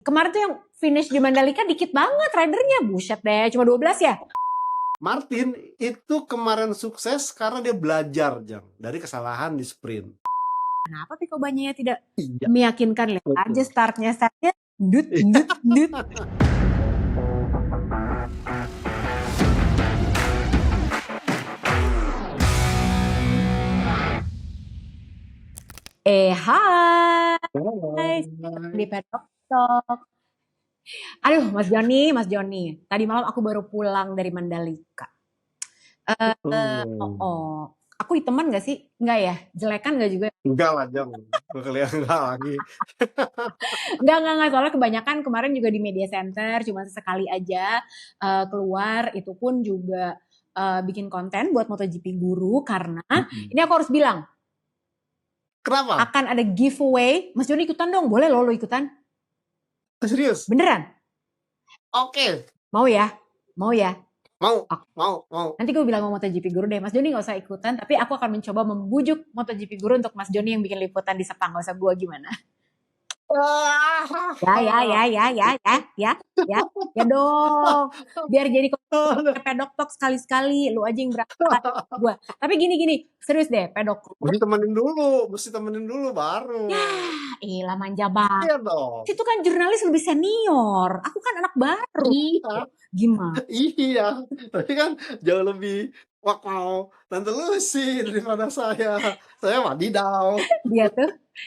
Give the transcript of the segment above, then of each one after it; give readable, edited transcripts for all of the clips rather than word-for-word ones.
Kemarin tuh yang finish di Mandalika dikit banget ridernya, buset deh, cuma 12 ya? Martin itu kemarin sukses karena dia belajar Jang dari kesalahan di sprint. Kenapa Piko Bagnaia tidak Iya, meyakinkan? Lihat aja betul. startnya dut dut dut. Hai, di Pedok Talk. Aduh, Mas Joni, tadi malam aku baru pulang dari Mandalika. Oh, aku hiteman gak sih? Enggak ya? Jelekan gak juga? Enggak lah Jang, kelihatan enggak lagi. Enggak. Soalnya kebanyakan kemarin juga di media center, cuma sesekali aja keluar, itu pun juga bikin konten buat MotoGP Guru, karena ini aku harus bilang, Kenapa? akan ada giveaway. Mas Joni ikutan dong, boleh lo ikutan? Serius? Beneran? Oke. Mau ya? Mau ya? Mau. Nanti gue bilang mau MotoGP Guru deh, Mas Joni gak usah ikutan, tapi aku akan mencoba membujuk MotoGP Guru untuk Mas Joni yang bikin liputan di Sepang, gak usah gue gimana. Ya dong, biar jadi pedok talk sekali-sekali, lu aja yang berangkat gua. Tapi gini, serius deh, pedok. Mesti temenin dulu baru. Ya, ilah manja banget. Iya dong. Itu kan jurnalis lebih senior, aku kan anak baru. Iya. Gimana? Iya, tapi kan jauh lebih wow, Tante Lucy daripada saya. Saya wadidaw.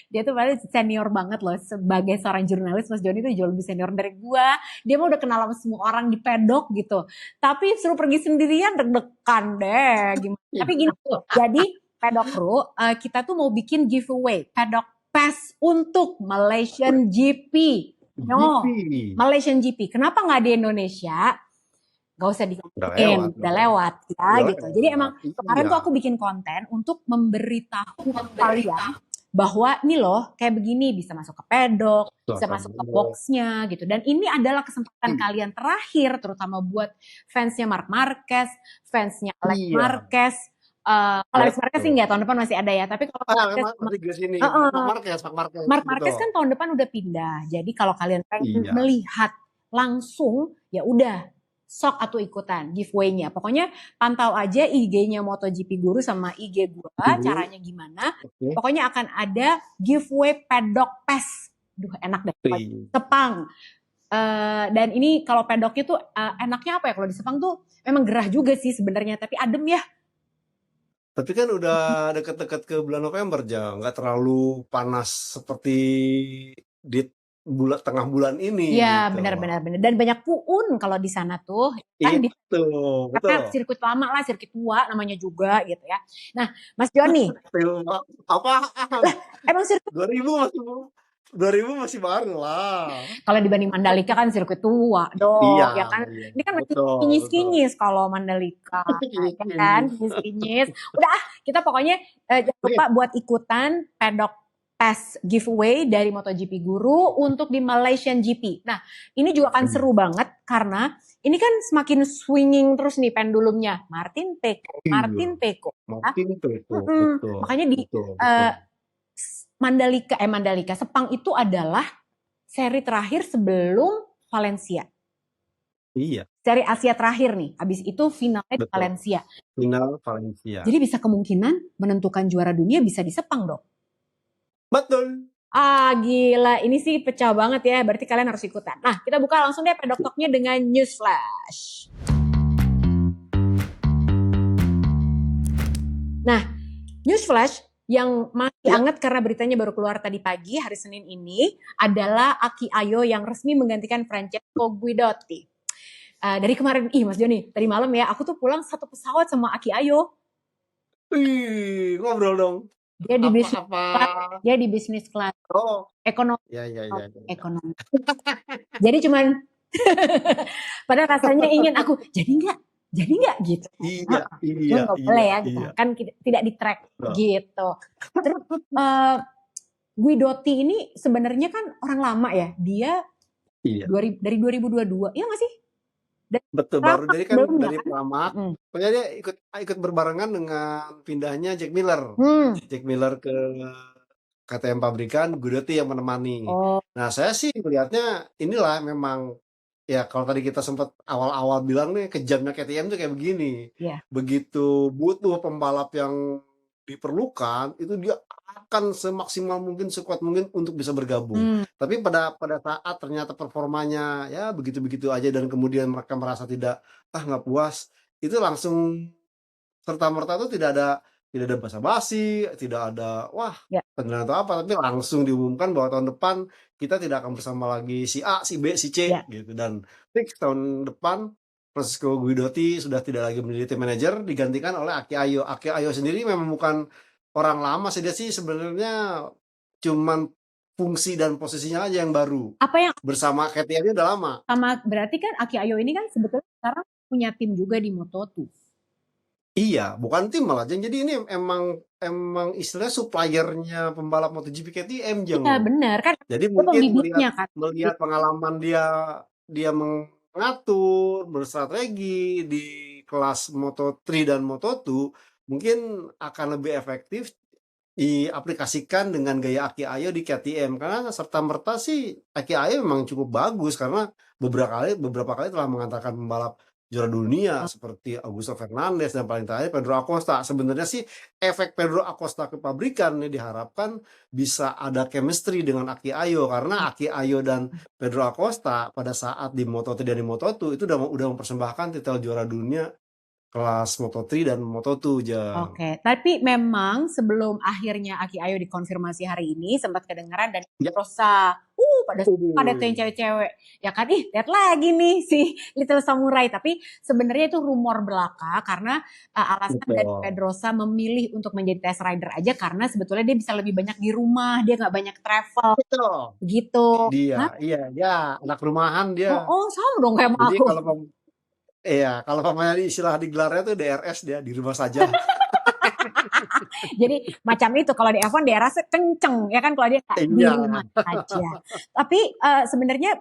Dia tuh padahal senior banget loh, sebagai seorang jurnalis. Mas Joni tuh jauh lebih senior dari gua. Dia mah udah kenal sama semua orang di pedok gitu. Tapi suruh pergi sendirian deg-degan deh. Gimana? Tapi gini, jadi pedok Kru, kita tuh mau bikin giveaway pedok pass untuk Malaysian GP. No, Malaysian GP. Kenapa nggak di Indonesia? Gak usah dikomplain, udah lewat ya gitu. Jadi emang kemarin tuh aku bikin konten untuk memberitahu kalian bahwa nih loh kayak begini bisa masuk ke pedok, bisa masuk ke boxnya gitu. Dan ini adalah kesempatan kalian terakhir, terutama buat fansnya Marc Marquez, fansnya Alex Marquez. Alex Marquez sih nggak, tahun depan masih ada ya. Tapi kalau Marc Marquez kan tahun depan udah pindah. Jadi kalau kalian pengen melihat langsung, ya udah sok atau ikutan giveaway-nya. Pokoknya pantau aja IG-nya MotoGP Guru sama IG gua, caranya gimana. Pokoknya akan ada giveaway pedok pass. Duh, enak deh. Sepang. Dan ini kalau pedoknya tuh enaknya apa ya? Kalau di Sepang tuh memang gerah juga sih sebenarnya, tapi adem ya. Tapi kan udah deket-deket ke bulan November, Jang. Nggak terlalu panas seperti di tengah bulan ini. Iya, gitu. benar. Dan banyak puun kalau di sana tuh. Kan betul. Karena sirkuit lama lah, sirkuit tua namanya juga gitu ya. Nah, Mas Joni. Apa? Emang sirkuit 2000 masih baru lah. Kalau dibanding Mandalika kan sirkuit tua dong, ya kan. Ini kan masih kinyis-kinyis kalau Mandalika, ya kan, kinyis-kinyis. Udah, kita pokoknya jangan lupa buat ikutan pedok pass giveaway dari MotoGP Guru untuk di Malaysian GP. Nah, ini juga akan seru banget karena ini kan semakin swinging terus nih pendulumnya. Martin Peko. Makanya di Mandalika, Sepang itu adalah seri terakhir sebelum Valencia. Iya. Seri Asia terakhir nih. Abis itu finalnya di Valencia. Final Valencia. Jadi bisa kemungkinan menentukan juara dunia bisa di Sepang dong. Betul. Gila. Ini sih pecah banget ya. Berarti kalian harus ikutan. Nah, kita buka langsung deh pedok talknya dengan news flash. Nah, news flash yang masih hangat karena beritanya baru keluar tadi pagi, hari Senin ini, adalah Aki Ayo yang resmi menggantikan Francesco Guidotti. Dari kemarin, Mas Joni, tadi malam ya, aku tuh pulang satu pesawat sama Aki Ayo. Ngobrol dong. Dia di bisnis class. Oh, ekonomi. Ya. Ekonomi. Jadi cuman padahal rasanya ingin aku, jadi nggak gitu. Iya. Nggak boleh ya, gitu. Kan tidak di track gitu. Terus Guidotti ini sebenarnya kan orang lama ya. Dia dari 2022, iya nggak sih? Betul, baru jadi kan dari Pramac. Pokoknya dia ikut berbarengan dengan pindahnya Jack Miller. Jack Miller ke KTM pabrikan, Guidotti yang menemani. Oh, Nah, saya sih melihatnya inilah memang ya kalau tadi kita sempat awal-awal bilang nih kejamnya KTM tuh kayak begini. ya. Begitu butuh pembalap yang diperlukan, itu dia akan semaksimal mungkin, sekuat mungkin untuk bisa bergabung. Hmm, Tapi pada saat ternyata performanya ya begitu-begitu aja dan kemudian mereka merasa nggak puas, itu langsung serta-merta tuh tidak ada basa-basi, tidak ada, wah, ya. penilaian atau apa, tapi langsung diumumkan bahwa tahun depan kita tidak akan bersama lagi si A, si B, si C, Ya. gitu. Dan fix tahun depan Francesco Guidotti sudah tidak lagi menjadi tim manajer, digantikan oleh Aki Ayo. Aki Ayo sendiri memang bukan orang lama sih, dia sih sebenarnya cuman fungsi dan posisinya aja yang baru. Apa yang Bersama KTM udah lama. sama berarti kan Aki Ayo ini kan sebetulnya sekarang punya tim juga di Moto2. Iya, bukan tim malah, Jeng. Jadi ini emang istilahnya suppliernya pembalap MotoGP KTM, Jeng. Iya benar kan Jadi itu mungkin melihat pembibitnya kan. melihat pengalaman dia mengatur, berstrategi di kelas Moto3 dan Moto2, mungkin akan lebih efektif diaplikasikan dengan gaya Aki Ayo di KTM, karena serta-merta sih Aki Ayo memang cukup bagus karena beberapa kali telah mengantarkan pembalap juara dunia seperti Augusto Fernandez dan paling terakhir Pedro Acosta. Sebenarnya sih efek Pedro Acosta ke pabrikan nih diharapkan bisa ada chemistry dengan Aki Ayo, karena Aki Ayo dan Pedro Acosta pada saat di Moto3 dan di Moto2 itu udah mempersembahkan titel juara dunia kelas Moto3 dan Moto2, Jang. Oke, tapi memang sebelum akhirnya Aki Ayo dikonfirmasi hari ini sempat kedengaran dan Ya. Rosa, pada tuh yang cewek-cewek, ya kan, lihat lagi nih si Little Samurai. Tapi sebenarnya itu rumor belaka karena alasan Betul. dari Pedrosa memilih untuk menjadi test rider aja karena sebetulnya dia bisa lebih banyak di rumah, dia nggak banyak travel, Betul. gitu. Dia, iya, anak rumahan dia. Oh, sama dong kayak Jadi aku. kalau pamannya istilah digelarnya tuh DRS, dia di rumah saja. Jadi macam itu kalau di F1 daerah kenceng ya kan kalau dia di Iya. rumah aja. Tapi sebenarnya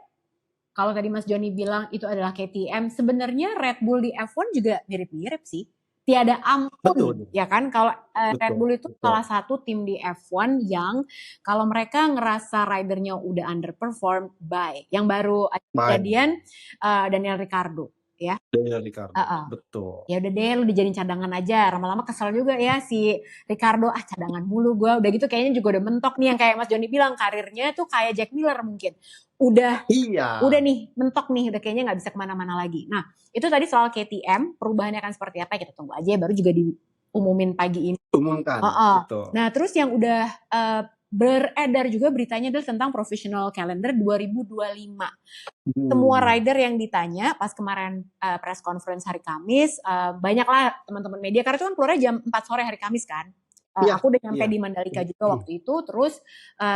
kalau tadi Mas Joni bilang itu adalah KTM, sebenarnya Red Bull di F1 juga mirip-mirip sih. Tiada ampun, Betul. ya kan? Kalau Red Betul, Bull itu betul. salah satu tim di F1 yang kalau mereka ngerasa ridernya udah underperform, bye. Yang baru kejadian Daniel Ricciardo, ya. Daniel Ricciardo, betul. Ya udah deh, lu dijadiin cadangan aja. Lama-lama kesel juga ya si Ricciardo, cadangan mulu gue. Udah gitu kayaknya juga udah mentok nih yang kayak Mas Joni bilang, karirnya tuh kayak Jack Miller mungkin. Udah nih mentok nih, udah kayaknya nggak bisa kemana-mana lagi. Nah itu tadi soal KTM, perubahannya akan seperti apa kita tunggu aja, baru juga diumumin pagi ini. Umumkan, betul. Nah terus yang udah beredar juga beritanya adalah tentang professional calendar 2025. Semua rider yang ditanya pas kemarin press conference hari Kamis, banyaklah teman-teman media karena itu kan keluarnya jam 4 sore hari Kamis kan. Aku udah nyampe di Mandalika juga waktu itu. Terus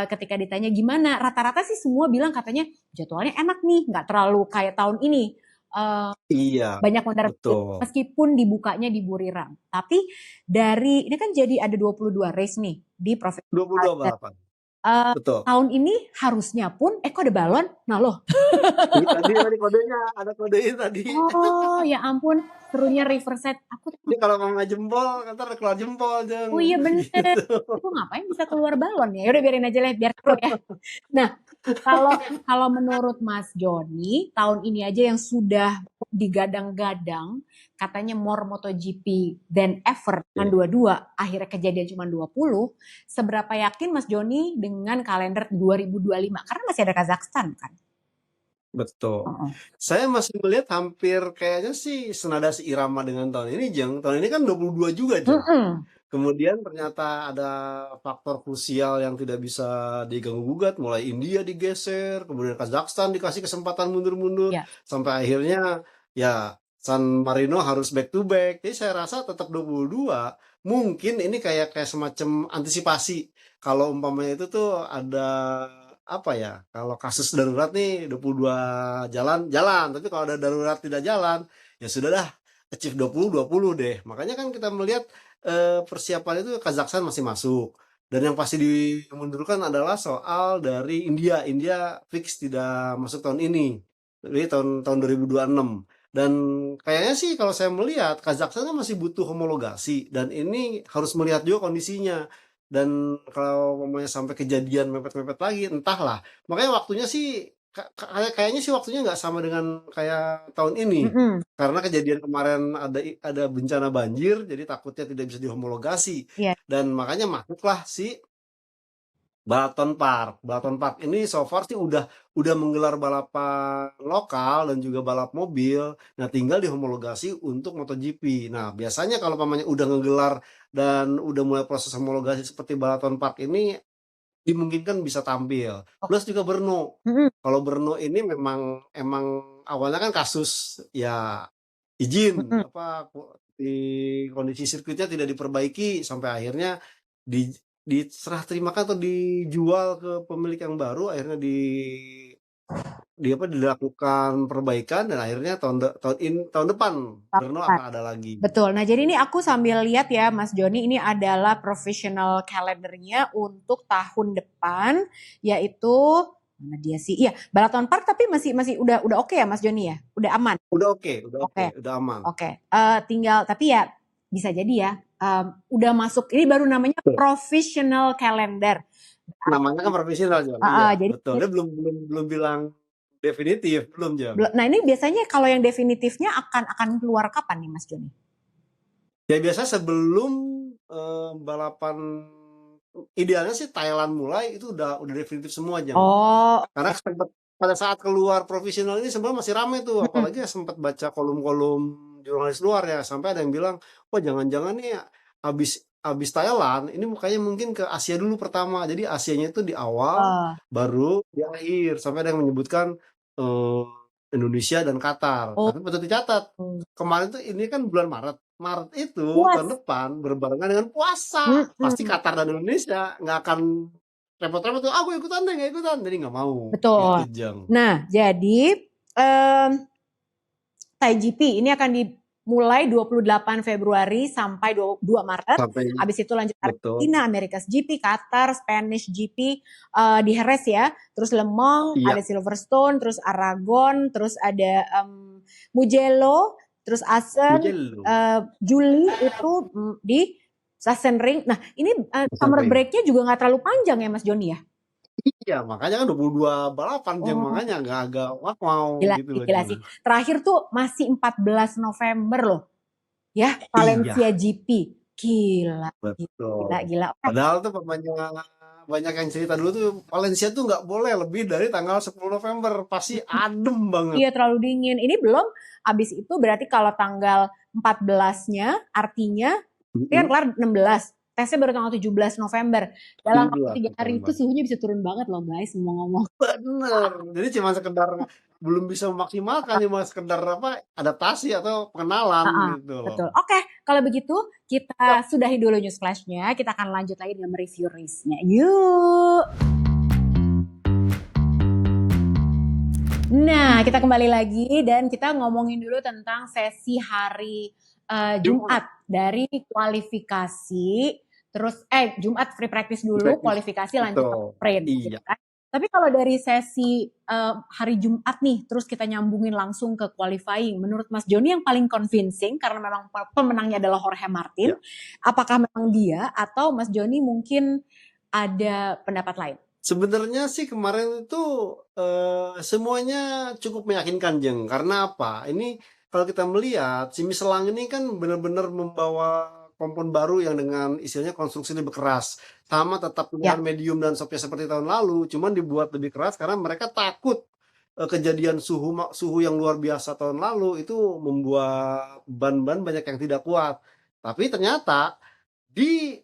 ketika ditanya gimana, rata-rata sih semua bilang katanya jadwalnya enak nih, nggak terlalu kayak tahun ini. Banyak mendarat meskipun dibukanya di Buriram. Tapi ini kan jadi ada 22 race nih di profesional. 22 balapan. Betul. Tahun ini harusnya pun, kok ada balon? Nah loh. Tadi kodenya, ada kodenya tadi. Oh ya ampun, serunya Riverside. Ini kalau mau jempol, ntar keluar jempol. Oh iya bener, itu ngapain bisa keluar balon ya? Yaudah biarin aja lah, biar seru ya. Nah, kalau menurut Mas Joni, tahun ini aja yang sudah digadang-gadang, katanya more MotoGP than ever, dengan 22, akhirnya kejadian cuma 20, seberapa yakin Mas Joni dengan kalender 2025? Karena masih ada Kazakhstan kan? Betul. Saya masih melihat hampir kayaknya sih senada seirama dengan tahun ini, Jeng. Tahun ini kan 22 juga, Jeng. Kemudian ternyata ada faktor krusial yang tidak bisa diganggu-gugat, mulai India digeser, kemudian Kazakhstan dikasih kesempatan mundur-mundur, sampai akhirnya ya San Marino harus back to back. Jadi saya rasa tetap 22. Mungkin ini kayak semacam antisipasi. Kalau umpamanya itu tuh ada kalau kasus darurat nih 22 jalan, tapi kalau ada darurat tidak jalan, ya sudah dah, achieve 20 deh. Makanya kan kita melihat persiapan itu Kazakhstan masih masuk. Dan yang pasti dimundurkan adalah soal dari India. India fix tidak masuk tahun ini. Jadi tahun 2026. Dan kayaknya sih kalau saya melihat Kazakhstan kan masih butuh homologasi. Dan ini harus melihat juga kondisinya. dan kalau umpamanya sampai kejadian mepet-mepet lagi, entahlah. Makanya waktunya sih kayaknya sih waktunya nggak sama dengan kayak tahun ini. Mm-mm. Karena kejadian kemarin ada bencana banjir, jadi takutnya tidak bisa dihomologasi. Iya. Dan makanya masuklah si Balaton Park. Balaton Park ini so far sih udah menggelar balapan lokal dan juga balap mobil. Nah, tinggal dihomologasi untuk MotoGP. Nah, biasanya kalau pamannya udah ngegelar dan udah mulai proses homologasi seperti Balaton Park ini dimungkinkan bisa tampil. Plus juga Brno. Mm-mm. Kalau Brno ini emang awalnya kan kasus ya izin Mm-mm. apa di kondisi sirkuitnya tidak diperbaiki sampai akhirnya di diserah terimakan atau dijual ke pemilik yang baru, akhirnya dilakukan perbaikan dan akhirnya tahun depan Brno akan ada lagi. Betul. Nah, jadi ini aku sambil lihat ya, Mas Joni, ini adalah professional calendarnya untuk tahun depan, yaitu mana dia sih? Iya, Balaton Park, tapi masih udah oke ya, Mas Joni ya, udah aman. Udah oke, udah aman. Oke. Tinggal tapi ya bisa jadi ya, udah masuk. Ini baru namanya professional calendar. Namanya kan profesional, Jam. Jadi Betul. Dia belum bilang definitif, belum, Jam. Nah, ini biasanya kalau yang definitifnya akan keluar kapan nih, Mas Joni? Ya biasa sebelum balapan, idealnya sih Thailand mulai itu udah definitif semua, Jam. Karena pada saat keluar profesional ini sebenarnya masih ramai tuh, apalagi sempat baca kolom-kolom jurnalis luar ya, sampai ada yang bilang, wah jangan-jangan nih habis Thailand ini makanya mungkin ke Asia dulu pertama, jadi Asianya itu di awal baru di akhir, sampai ada yang menyebutkan Indonesia dan Qatar. Tapi patut dicatat, kemarin tuh ini kan bulan Maret itu tahun depan berbarengan dengan puasa, pasti Qatar dan Indonesia nggak akan repot-repot tuh, aku ikutan deh, nggak ikutan, jadi nggak mau. Betul. Gitu, Jang. Nah, jadi Thai GP ini akan dimulai 28 Februari sampai 2 Maret. Habis itu lanjut Argentina, America's GP, Qatar, Spanish GP di Jerez ya. Terus Le Mans, ada Silverstone, terus Aragon, terus ada Mugello, terus Assen, Juli itu di Sachsenring. Nah, ini summer break-nya juga nggak terlalu panjang ya, Mas Joni ya? Iya, makanya kan 22 balapan, Jam. Makanya agak wow gitu loh. Gila sih. Terakhir tuh masih 14 November loh. Ya, Valencia GP. Gila. Betul. Gila. Padahal tuh banyak yang cerita dulu tuh Valencia tuh nggak boleh lebih dari tanggal 10 November. Pasti adem banget. Iya, terlalu dingin. Ini belum, abis itu berarti kalau tanggal 14-nya artinya kan kelar 16. Tesnya baru tanggal 17 November. Dalam waktu 3 hari itu suhunya bisa turun banget loh guys, ngomong-ngomong. Bener. Jadi cuma sekedar belum bisa memaksimalkan, cuma sekedar adaptasi atau pengenalan gitu loh. Betul. Oke, kalau begitu kita sudahi dulu news flash-nya. Kita akan lanjut lagi dengan review race-nya. Yuk. Nah, kita kembali lagi dan kita ngomongin dulu tentang sesi hari Jumat dari kualifikasi. Terus Jumat free practice dulu, kualifikasi lanjut ke sprint. Gitu kan? Tapi kalau dari sesi hari Jumat nih, terus kita nyambungin langsung ke qualifying. Menurut Mas Joni yang paling convincing, karena memang pemenangnya adalah Jorge Martin, apakah memang dia atau Mas Joni mungkin ada pendapat lain? Sebenarnya sih kemarin itu semuanya cukup meyakinkan, Jeng. Karena apa? Ini kalau kita melihat si Michelin ini kan benar-benar membawa kompon baru yang dengan istilahnya konstruksi lebih keras, sama tetap dengan medium dan softnya seperti tahun lalu, cuman dibuat lebih keras karena mereka takut kejadian suhu yang luar biasa tahun lalu itu membuat ban-ban banyak yang tidak kuat. Tapi ternyata di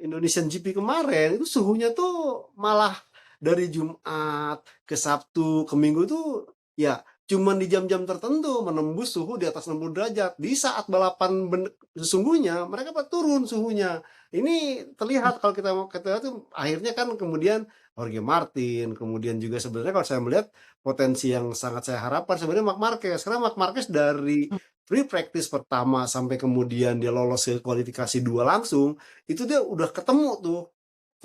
Indonesian GP kemarin itu suhunya tuh malah dari Jumat ke Sabtu ke Minggu tuh ya cuman di jam-jam tertentu menembus suhu di atas 60 derajat. Di saat balapan sesungguhnya mereka turun suhunya. Ini terlihat kalau kita lihat tuh akhirnya kan kemudian Jorge Martin, kemudian juga sebenarnya kalau saya melihat potensi yang sangat saya harapkan sebenarnya Marc Marquez. Karena Marc Marquez dari free practice pertama sampai kemudian dia lolos ke kualifikasi 2 langsung, itu dia udah ketemu tuh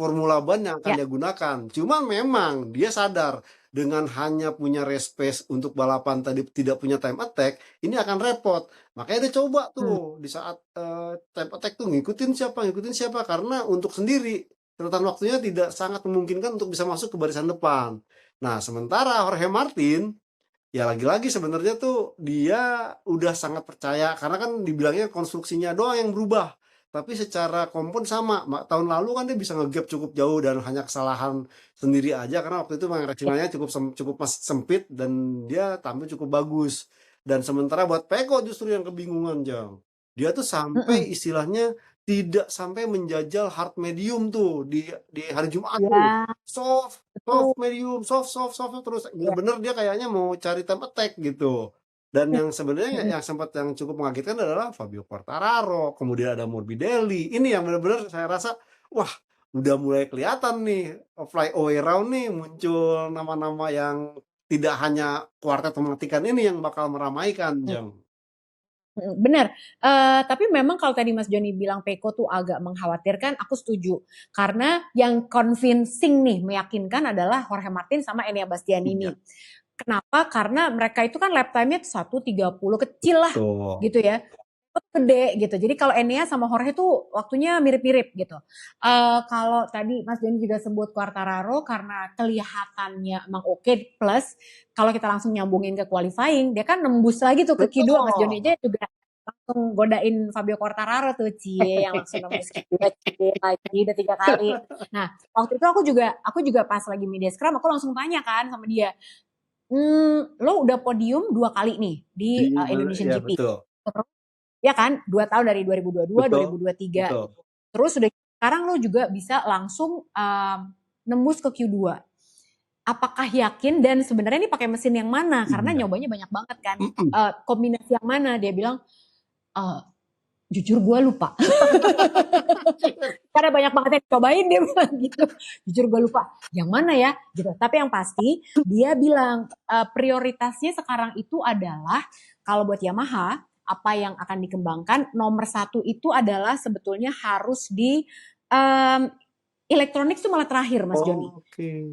formula ban yang akan Ya. dia gunakan. Cuma memang dia sadar dengan hanya punya race pace untuk balapan tadi tidak punya time attack, ini akan repot. Makanya dia coba tuh di saat time attack tuh ngikutin siapa, karena untuk sendiri catatan waktunya tidak sangat memungkinkan untuk bisa masuk ke barisan depan. Nah, sementara Jorge Martin ya lagi-lagi sebenarnya tuh dia udah sangat percaya karena kan dibilangnya konstruksinya doang yang berubah. Tapi secara kompon sama. Tahun lalu kan dia bisa nge-gap cukup jauh dan hanya kesalahan sendiri aja karena waktu itu memang racingnya cukup sempit dan dia tampil cukup bagus. Dan sementara buat Peko justru yang kebingungan, Jang. Dia tuh sampai Mm-mm. istilahnya tidak sampai menjajal hard medium tuh di hari Jumat tuh. Ya, Soft betul. medium, soft terus Ya. bener-bener dia kayaknya mau cari time attack gitu. Dan yang sebenarnya Mm-mm. yang sempat yang cukup mengagetkan adalah Fabio Quartararo, kemudian ada Morbidelli. Ini yang benar-benar saya rasa, wah udah mulai kelihatan nih fly away round nih muncul nama-nama yang tidak hanya kuartet mematikan ini yang bakal meramaikan, Jang. Benar. Tapi memang kalau tadi Mas Joni bilang Peko tuh agak mengkhawatirkan, aku setuju. Karena yang convincing nih, meyakinkan adalah Jorge Martin sama Enea Bastianini. Iya, Kenapa? Karena mereka itu kan lap time-nya 1:30 kecil lah betul. gitu ya. Gede gitu. Jadi kalau Enea sama Jorge tuh waktunya mirip-mirip gitu. Kalau tadi Mas Joni juga sebut Quartararo karena kelihatannya emang oke, plus kalau kita langsung nyambungin ke qualifying, dia kan nembus lagi tuh ke Q2. Mas Joni Betul. aja juga langsung godain Fabio Quartararo tuh, cie, yang langsung nembus Q2, cie, lagi udah 3 kali. Nah, waktu itu aku juga pas lagi media scrum, aku langsung tanya kan sama dia, lo udah podium 2 kali nih di Indonesian Ya GP. betul. Ya kan, 2 tahun dari 2022, Betul. 2023 Betul. gitu. Terus udah sekarang lo juga bisa langsung nembus ke Q2. Apakah yakin dan sebenarnya ini pakai mesin yang mana? Karena Iya. nyobanya banyak banget kan. Kombinasi yang mana? Dia bilang, jujur gue lupa. Karena banyak banget yang dicobain, dia bilang gitu. Jujur gue lupa. Yang mana ya? Gitu. Tapi yang pasti dia bilang prioritasnya sekarang itu adalah kalau buat Yamaha, apa yang akan dikembangkan nomor 1 itu adalah sebetulnya harus di elektronik itu malah terakhir, Mas Joni. Oke.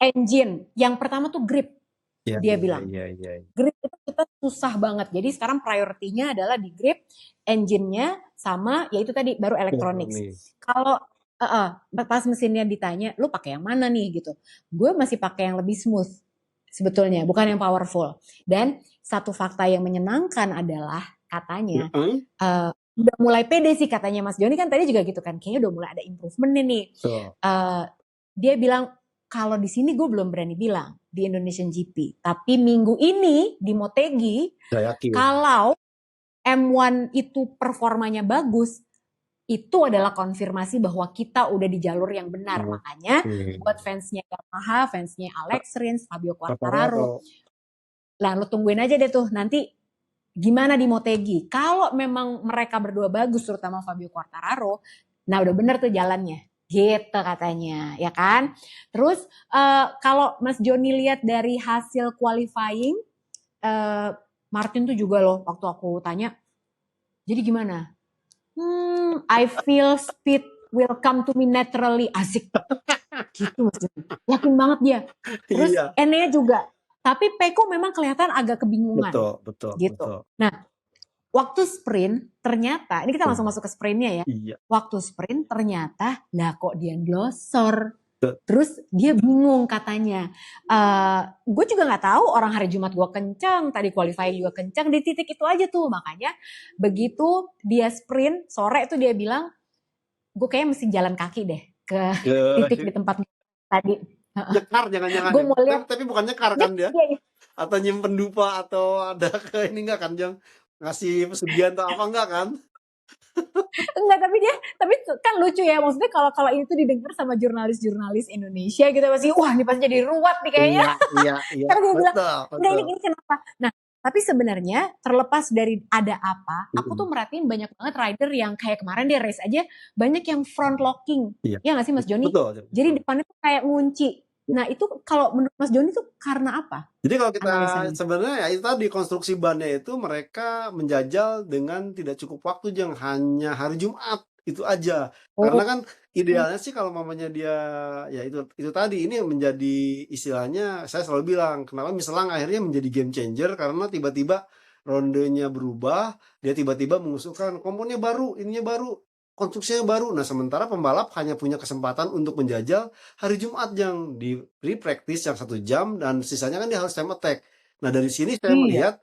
Engine yang pertama tuh grip, dia bilang. Iya. Grip itu kita susah banget. Jadi sekarang prioritinya adalah di grip, engine-nya sama yaitu tadi baru elektronik. Kalau pas mesinnya ditanya, lu pakai yang mana nih gitu. Gue masih pakai yang lebih smooth sebetulnya, bukan yang powerful. Dan satu fakta yang menyenangkan adalah katanya udah mulai pede sih katanya Mas Joni kan tadi juga gitu kan, kayaknya udah mulai ada improvement nih. Dia bilang kalau di sini gue belum berani bilang di Indonesian GP, tapi minggu ini di Motegi kalau M1 itu performanya bagus, itu adalah konfirmasi bahwa kita udah di jalur yang benar. Makanya buat fansnya Yamaha, fansnya Alex Rins, Fabio Quartararo, lah lo tungguin aja deh tuh nanti gimana di Motegi. Kalau memang mereka berdua bagus, terutama Fabio Quartararo, nah udah bener tuh jalannya. Gitu katanya, ya kan? Terus kalau Mas Joni lihat dari hasil qualifying, Martin tuh juga loh waktu aku tanya, jadi gimana? I feel speed will come to me naturally. Asik. Gitu Mas Joni. Yakin banget dia. Terus Enea juga. Tapi Peko memang kelihatan agak kebingungan. Betul. Gitu. Nah, waktu sprint ternyata, ini kita langsung masuk ke sprintnya ya. Iya. Waktu sprint ternyata, lah kok dia glosor. Terus dia bingung katanya. Gue juga gak tahu orang hari Jumat gue kencang, tadi qualifying juga kencang, di titik itu aja tuh. Makanya begitu dia sprint, sore tuh dia bilang, gue kayaknya mesti jalan kaki deh ke titik di tempat tadi. Nyekar jangan-jangan. Gue mau lihat. Tapi bukan nyekar kan dia? Iya. Atau nyimpen dupa atau ada ke ini enggak kan, Jang? Ngasih pesugihan atau apa enggak kan? Enggak, tapi kan lucu ya, maksudnya kalau ini tuh didengar sama jurnalis Indonesia gitu pasti wah ini pasti jadi ruwet nih kayaknya. Iya. Karena dia bilang enggak ini kenapa. Nah tapi sebenarnya terlepas dari ada apa, aku tuh merhatiin banyak banget rider yang kayak kemarin dia race aja banyak yang front locking. Ya nggak sih Mas Joni? Betul. Jadi depannya tuh kayak ngunci. Nah itu kalau menurut Mas Joni tuh karena apa? Jadi kalau kita sebenarnya ya itu tadi konstruksi bannya itu mereka menjajal dengan tidak cukup waktu, hanya hari Jumat itu aja. Karena kan Idealnya sih kalau mamanya dia, ya itu tadi, ini yang menjadi istilahnya, saya selalu bilang, kenapa Michelin akhirnya menjadi game changer, karena tiba-tiba rondenya berubah, dia tiba-tiba mengusulkan komponnya baru, ininya baru, konstruksinya baru. Nah, sementara pembalap hanya punya kesempatan untuk menjajal hari Jumat yang di free practice yang 1 jam, dan sisanya kan dia harus time attack. Nah, dari sini saya Iya. melihat,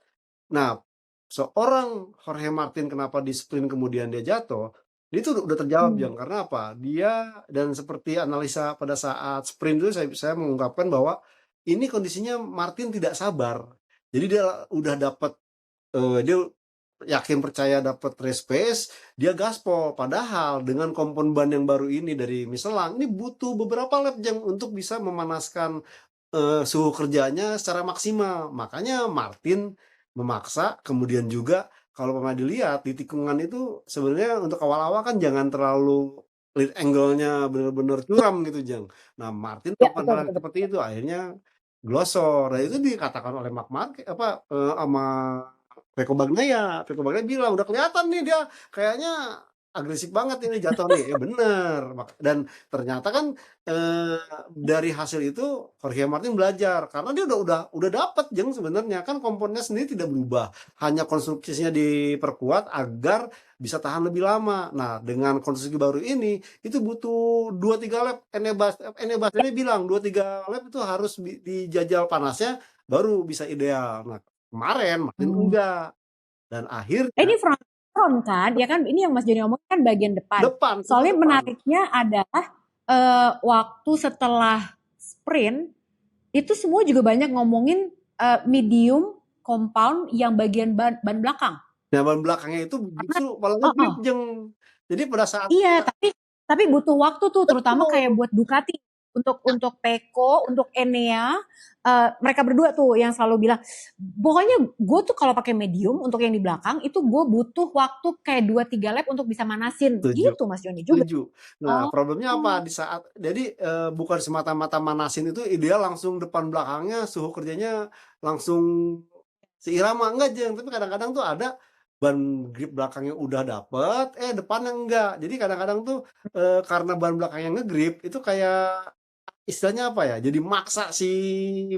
nah, seorang Jorge Martin kenapa di sprint kemudian dia jatuh, itu udah terjawab, Jang. Karena apa? Dia, dan seperti analisa pada saat sprint itu saya mengungkapkan bahwa ini kondisinya Martin tidak sabar. Jadi dia udah dapat, dia yakin percaya dapat race pace, dia gaspol. Padahal dengan kompon ban yang baru ini dari Michelin, ini butuh beberapa lap, Jang, untuk bisa memanaskan suhu kerjanya secara maksimal. Makanya Martin memaksa, kemudian juga kalau pernah dilihat di tikungan itu sebenarnya untuk awal-awal kan jangan terlalu lead angle-nya benar-benar curam gitu, Jang. Nah, Martin Ya, melakukan betul, hal betul, seperti betul. itu, akhirnya glosor. Nah, itu dikatakan oleh Marc Marquez sama Peko Bagnaia. Peko Bagnaia bilang, "Udah kelihatan nih dia kayaknya agresif banget ini jatuh nih." Ya bener, dan ternyata kan dari hasil itu Jorge Martin belajar, karena dia udah dapat, Jeng, sebenarnya kan komponnya sendiri tidak berubah, hanya konstruksinya diperkuat agar bisa tahan lebih lama. Nah, dengan konstruksi baru ini itu butuh 2-3 lap. Enebas ini bilang 2-3 lap itu harus dijajal panasnya baru bisa ideal. Nah, kemarin Martin Hmm. enggak, dan Ini akhirnya front kan? Ya kan ini yang Mas Joni ngomong kan bagian depan. depan, pintu Soalnya depan. menariknya adalah waktu setelah sprint itu semua juga banyak ngomongin medium compound yang bagian ban belakang. Nah, ban belakangnya itu Karena justru malah oh, ngegrip, oh, Jeng. Jadi pada saat iya, tapi butuh waktu tuh, terutama kayak betul, buat Ducati, untuk Pecco, untuk Enea, mereka berdua tuh yang selalu bilang, pokoknya gue tuh kalau pakai medium untuk yang di belakang itu gue butuh waktu kayak 2-3 lap untuk bisa manasin, setuju. gitu Mas Joni juga. Setuju. Nah, Oh, problemnya apa? Di saat jadi bukan semata-mata manasin itu ideal langsung depan belakangnya suhu kerjanya langsung seirama, enggak, Jeng. Tapi kadang-kadang tuh ada ban grip belakangnya udah dapet, depannya enggak. Jadi kadang-kadang tuh karena ban belakangnya ngegrip itu kayak istilahnya apa ya? Jadi maksa si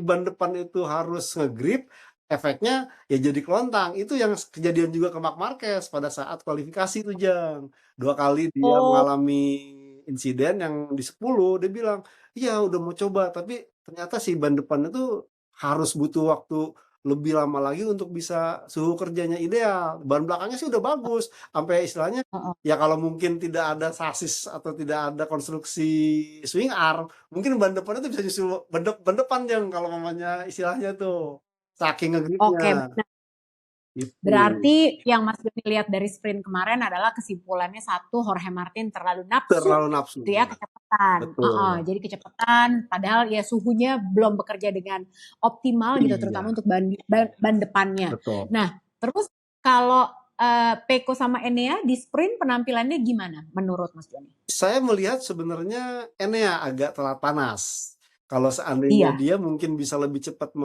ban depan itu harus ngegrip, efeknya ya jadi kelontang. Itu yang kejadian juga ke Marc Marquez pada saat kualifikasi itu, Jang. 2 kali dia oh, mengalami insiden yang di 10, dia bilang, "Iya, udah mau coba, tapi ternyata si ban depan itu harus butuh waktu lebih lama lagi untuk bisa suhu kerjanya ideal. Ban belakangnya sih udah bagus, sampai istilahnya oh, oh. ya kalau mungkin tidak ada sasis atau tidak ada konstruksi swing arm, mungkin ban depan itu bisa justru ban depan, yang kalau mamanya istilahnya tuh, saking Oke, ngegripnya, itu. berarti yang Mas Joni lihat dari sprint kemarin adalah kesimpulannya satu, Jorge Martin terlalu nafsu Terlalu nafsu, gitu ya, ya. kecepatan. Betul. Jadi kecepatan padahal ya suhunya belum bekerja dengan optimal gitu terutama Iya, untuk ban depannya. betul. Nah, terus kalau Pecco sama Enea di sprint penampilannya gimana menurut Mas Joni? Saya melihat sebenarnya Enea agak telat panas. Kalau seandainya Iya. dia mungkin bisa lebih cepat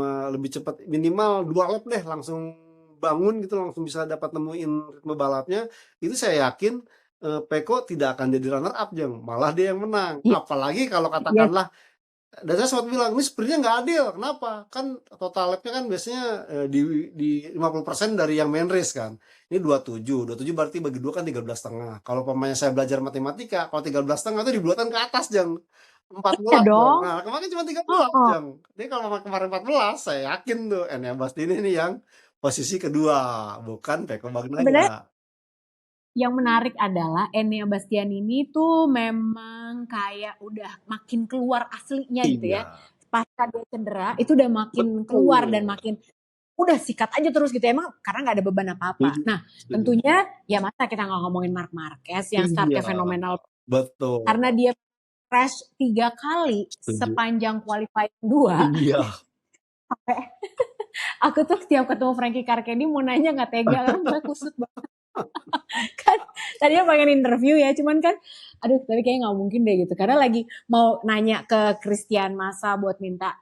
minimal 2 lap deh langsung bangun gitu, langsung bisa dapat nemuin ritme balapnya, itu saya yakin Pecco tidak akan jadi runner up, Jeng, malah dia yang menang. Iya, Apalagi kalau iya. katakanlah, dan saya sempat bilang, "Ini sprintnya nggak adil, kenapa? Kan total lap-nya kan biasanya di 50% dari yang main race kan. Ini 27 berarti bagi 2 kan 13,5. Kalau umpamanya saya belajar matematika, kalau 13,5 itu dibulatkan ke atas, Jang. Iya 14, Jang. dong. Nah, kemarin cuma 13, Oh, Jang. Jadi kalau kemarin 14, saya yakin tuh Enea Bastiani ini yang posisi kedua, bukan Pecco sebenarnya Bagnaia. yang menarik adalah Enea Bastianini tuh memang kayak udah makin keluar aslinya gitu ya. Iya, Pasca dia cedera itu udah makin keluar dan betul. makin udah sikat aja terus gitu emang karena nggak ada beban apa-apa. Setuju, Nah setuju. tentunya ya masa kita nggak ngomongin Marc Marquez yang Iya, startnya fenomenal karena betul. dia crash 3 kali Setuju. sepanjang qualifying 2. Iya. Aku tuh setiap ketemu Frankie Carcedi mau nanya nggak tega karena mulai kusut banget. Kan tadinya pengen interview ya cuman kan aduh tapi kayaknya nggak mungkin deh gitu karena lagi mau nanya ke Christian Massa buat minta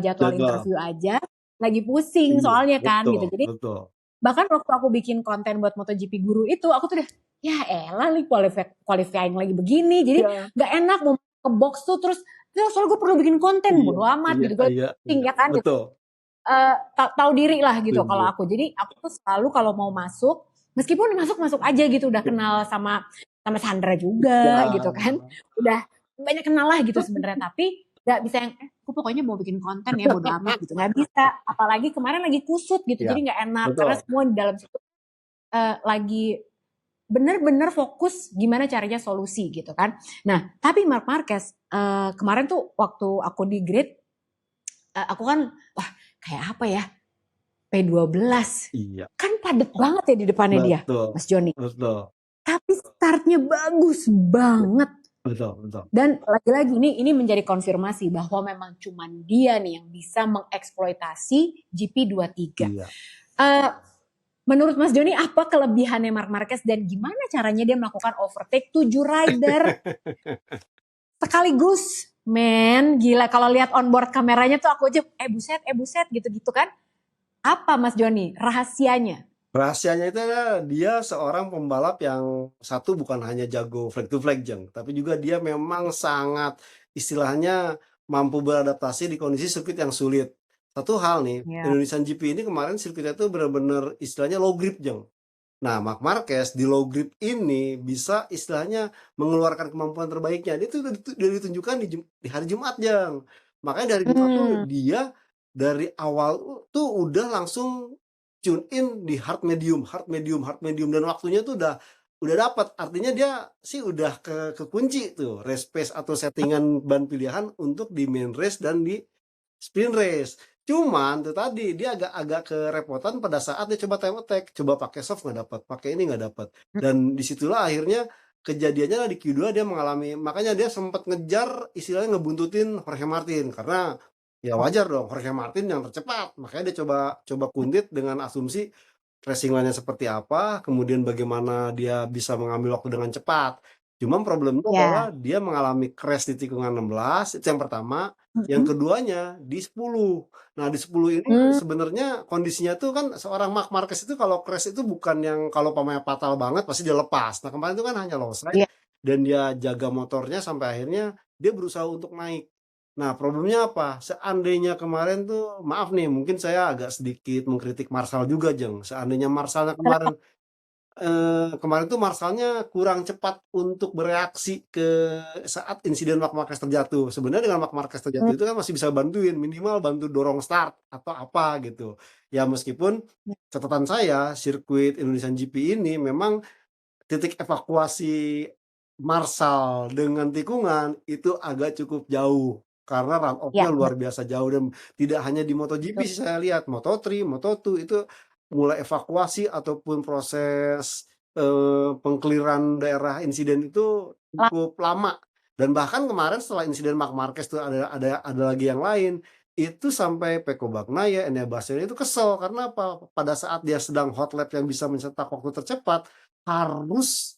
jadwal Jadwal. interview aja lagi pusing Iya, soalnya kan betul, gitu jadi betul. bahkan waktu aku bikin konten buat MotoGP Guru itu aku tuh udah ya elah nih qualifying lagi begini, jadi nggak enak mau ke box tuh terus soalnya gue perlu bikin konten, bodo amat gitu, gue ya kan gitu. Betul. Tahu diri lah gitu kalau aku. Jadi aku tuh selalu kalau mau masuk, meskipun masuk aja gitu, udah kenal sama Sandra juga gitu kan, udah banyak kenal lah gitu sebenarnya, tapi nggak bisa yang aku pokoknya mau bikin konten ya bodo amat gitu, nggak bisa. Apalagi kemarin lagi kusut gitu, jadi nggak enak karena semua di dalam situ lagi bener-bener fokus gimana caranya solusi gitu kan. Nah tapi Marc Marquez kemarin tuh waktu aku di grid, aku kan wah kayak apa ya, P12 kan padet banget ya di depannya dia Mas Joni. Tapi startnya bagus banget. Betul. Dan lagi-lagi ini menjadi konfirmasi bahwa memang cuman dia nih yang bisa mengeksploitasi GP23. Menurut Mas Joni apa kelebihannya Marc Marquez dan gimana caranya dia melakukan overtake 7 rider sekaligus? Men, gila kalau lihat onboard kameranya tuh aku aja buset gitu kan. Apa Mas Joni rahasianya? Rahasianya itu adalah dia seorang pembalap yang satu bukan hanya jago flag to flag Jeng, tapi juga dia memang sangat istilahnya mampu beradaptasi di kondisi sirkuit yang sulit. Satu hal nih, Indonesian GP ini kemarin sirkuitnya itu benar-benar istilahnya low grip Jeng. Nah, Marc Marquez di low grip ini bisa istilahnya mengeluarkan kemampuan terbaiknya. Dia itu udah ditunjukkan di hari Jumat Jeng. Makanya dari Jumat tuh dia dari awal tuh udah langsung tune in di hard medium dan waktunya tuh udah dapat. Artinya dia sih udah kekunci tuh race pace atau settingan ban pilihan untuk di main race dan di sprint race. Cuman tuh tadi dia agak kerepotan pada saat dia coba time attack, coba pakai soft nggak dapat, pakai ini nggak dapat. Dan disitulah akhirnya kejadiannya di Q2 dia mengalami, makanya dia sempat ngejar istilahnya ngebuntutin Jorge Martin karena ya wajar dong Jorge Martin yang tercepat, makanya dia coba kuntit dengan asumsi racing line-nya seperti apa, kemudian bagaimana dia bisa mengambil waktu dengan cepat. Cuman problemnya adalah dia mengalami crash di tikungan 16, itu yang pertama. Yang keduanya di 10. Nah di 10 ini sebenarnya kondisinya tuh kan seorang Marc Marquez itu kalau crash itu bukan yang kalau pemain fatal banget pasti dia lepas. Nah kemarin itu kan hanya low side dan dia jaga motornya sampai akhirnya dia berusaha untuk naik. Nah problemnya apa? Seandainya kemarin tuh maaf nih mungkin saya agak sedikit mengkritik Marshall juga Jeng. Seandainya Marshallnya kemarin tuh Marshallnya kurang cepat untuk bereaksi ke saat insiden Marc Marquez terjatuh. Sebenarnya dengan Marc Marquez terjatuh itu kan masih bisa bantuin, minimal bantu dorong start atau apa gitu. Ya meskipun catatan saya sirkuit Indonesian GP ini memang titik evakuasi Marshall dengan tikungan itu agak cukup jauh karena run off-nya luar biasa jauh dan tidak hanya di MotoGP sih saya lihat, Moto3, Moto2 itu mulai evakuasi ataupun proses pengkliran daerah insiden itu cukup lama. Dan bahkan kemarin setelah insiden Marc Marquez tuh ada lagi yang lain. Itu sampai Pecco Bagnaia, Enea Bastianini itu kesel karena apa? Pada saat dia sedang hot lap yang bisa mencetak waktu tercepat harus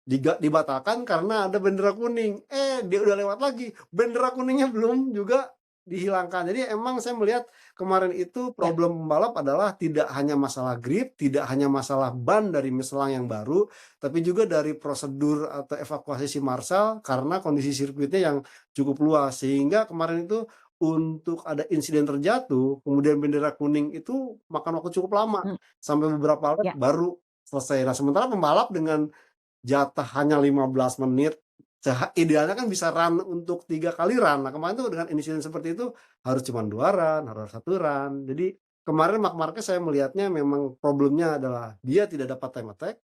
dibatalkan karena ada bendera kuning. Dia udah lewat lagi, bendera kuningnya belum juga dihilangkan. Jadi emang saya melihat kemarin itu problem pembalap adalah tidak hanya masalah grip, tidak hanya masalah ban dari Michelin yang baru, tapi juga dari prosedur atau evakuasi si Marshall karena kondisi sirkuitnya yang cukup luas. Sehingga kemarin itu untuk ada insiden terjatuh, kemudian bendera kuning itu makan waktu cukup lama. Sampai beberapa lap baru selesai. Nah sementara pembalap dengan jatah hanya 15 menit, idealnya kan bisa run untuk 3 kali run. Nah kemarin tuh dengan insiden seperti itu harus cuma 2 run, harus 1 run. Jadi kemarin Marc Marquez saya melihatnya memang problemnya adalah dia tidak dapat time attack.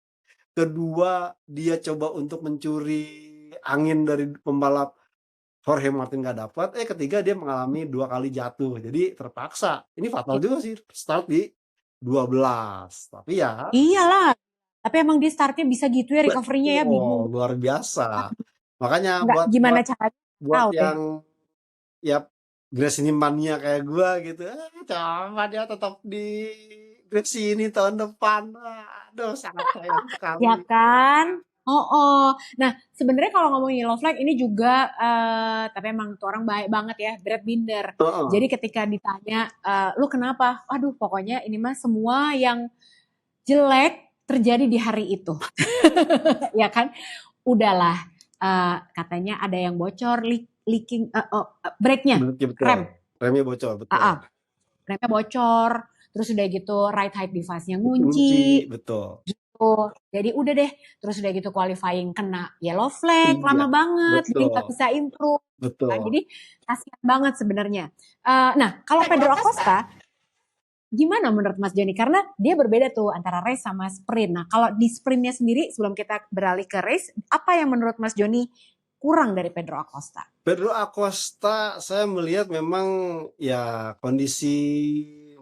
Kedua, dia coba untuk mencuri angin dari pembalap Jorge Martin nggak dapat. Ketiga dia mengalami 2 kali jatuh. Jadi terpaksa. Ini fatal juga sih start di 12. Tapi ya iyalah. Tapi emang di startnya bisa gitu ya recovery-nya ya, bingung. luar biasa. Makanya gimana caranya? Buat yang ya Gresini mania kayak gua gitu, coba dia tetap di Gresini tahun depan. Aduh sangat sayang sekali. Ya kan? Nah sebenarnya kalau ngomongin yellow flag ini juga tapi emang tuh orang baik banget ya, Brad Binder. Jadi ketika ditanya lu kenapa? Aduh pokoknya ini mah semua yang jelek terjadi di hari itu. Ya kan, udahlah, katanya ada yang bocor, leaking, brake-nya, rem. Remnya bocor, betul. Remnya bocor, terus udah gitu right height device-nya Kunci, betul. gitu. Jadi udah deh, terus udah gitu qualifying kena yellow flag, lama banget, jadi nggak bisa improve. Betul. Nah, jadi kasihan banget sebenarnya. Nah, kalau Pedro Acosta, gimana menurut Mas Joni? Karena dia berbeda tuh antara race sama sprint. Nah, kalau di sprintnya sendiri, sebelum kita beralih ke race, apa yang menurut Mas Joni kurang dari Pedro Acosta? Pedro Acosta, saya melihat memang ya kondisi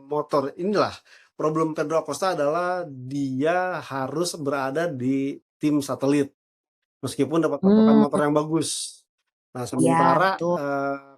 motor inilah. Problem Pedro Acosta adalah dia harus berada di tim satelit. Meskipun dapat pasokan motor yang bagus. Nah, sementara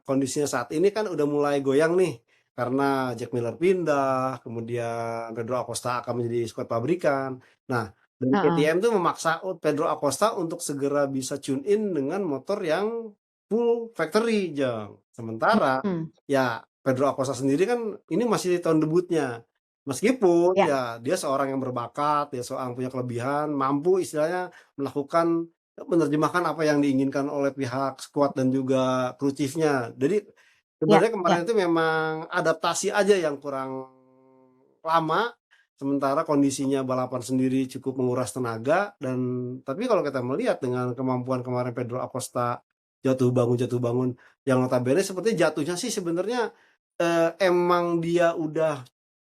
kondisinya saat ini kan udah mulai goyang nih. Karena Jack Miller pindah, kemudian Pedro Acosta akan menjadi squad pabrikan. Nah, dan KTM tuh memaksa Pedro Acosta untuk segera bisa tune in dengan motor yang full factory, Jang. Sementara ya Pedro Acosta sendiri kan ini masih tahun debutnya. Meskipun ya dia seorang yang berbakat, dia seorang punya kelebihan, mampu istilahnya melakukan menerjemahkan apa yang diinginkan oleh pihak squad dan juga kru chiefnya. Jadi sebenarnya kemarin itu memang adaptasi aja yang kurang lama, sementara kondisinya balapan sendiri cukup menguras tenaga. Dan tapi kalau kita melihat dengan kemampuan kemarin Pedro Acosta jatuh bangun yang notabene seperti jatuhnya sih sebenarnya emang dia udah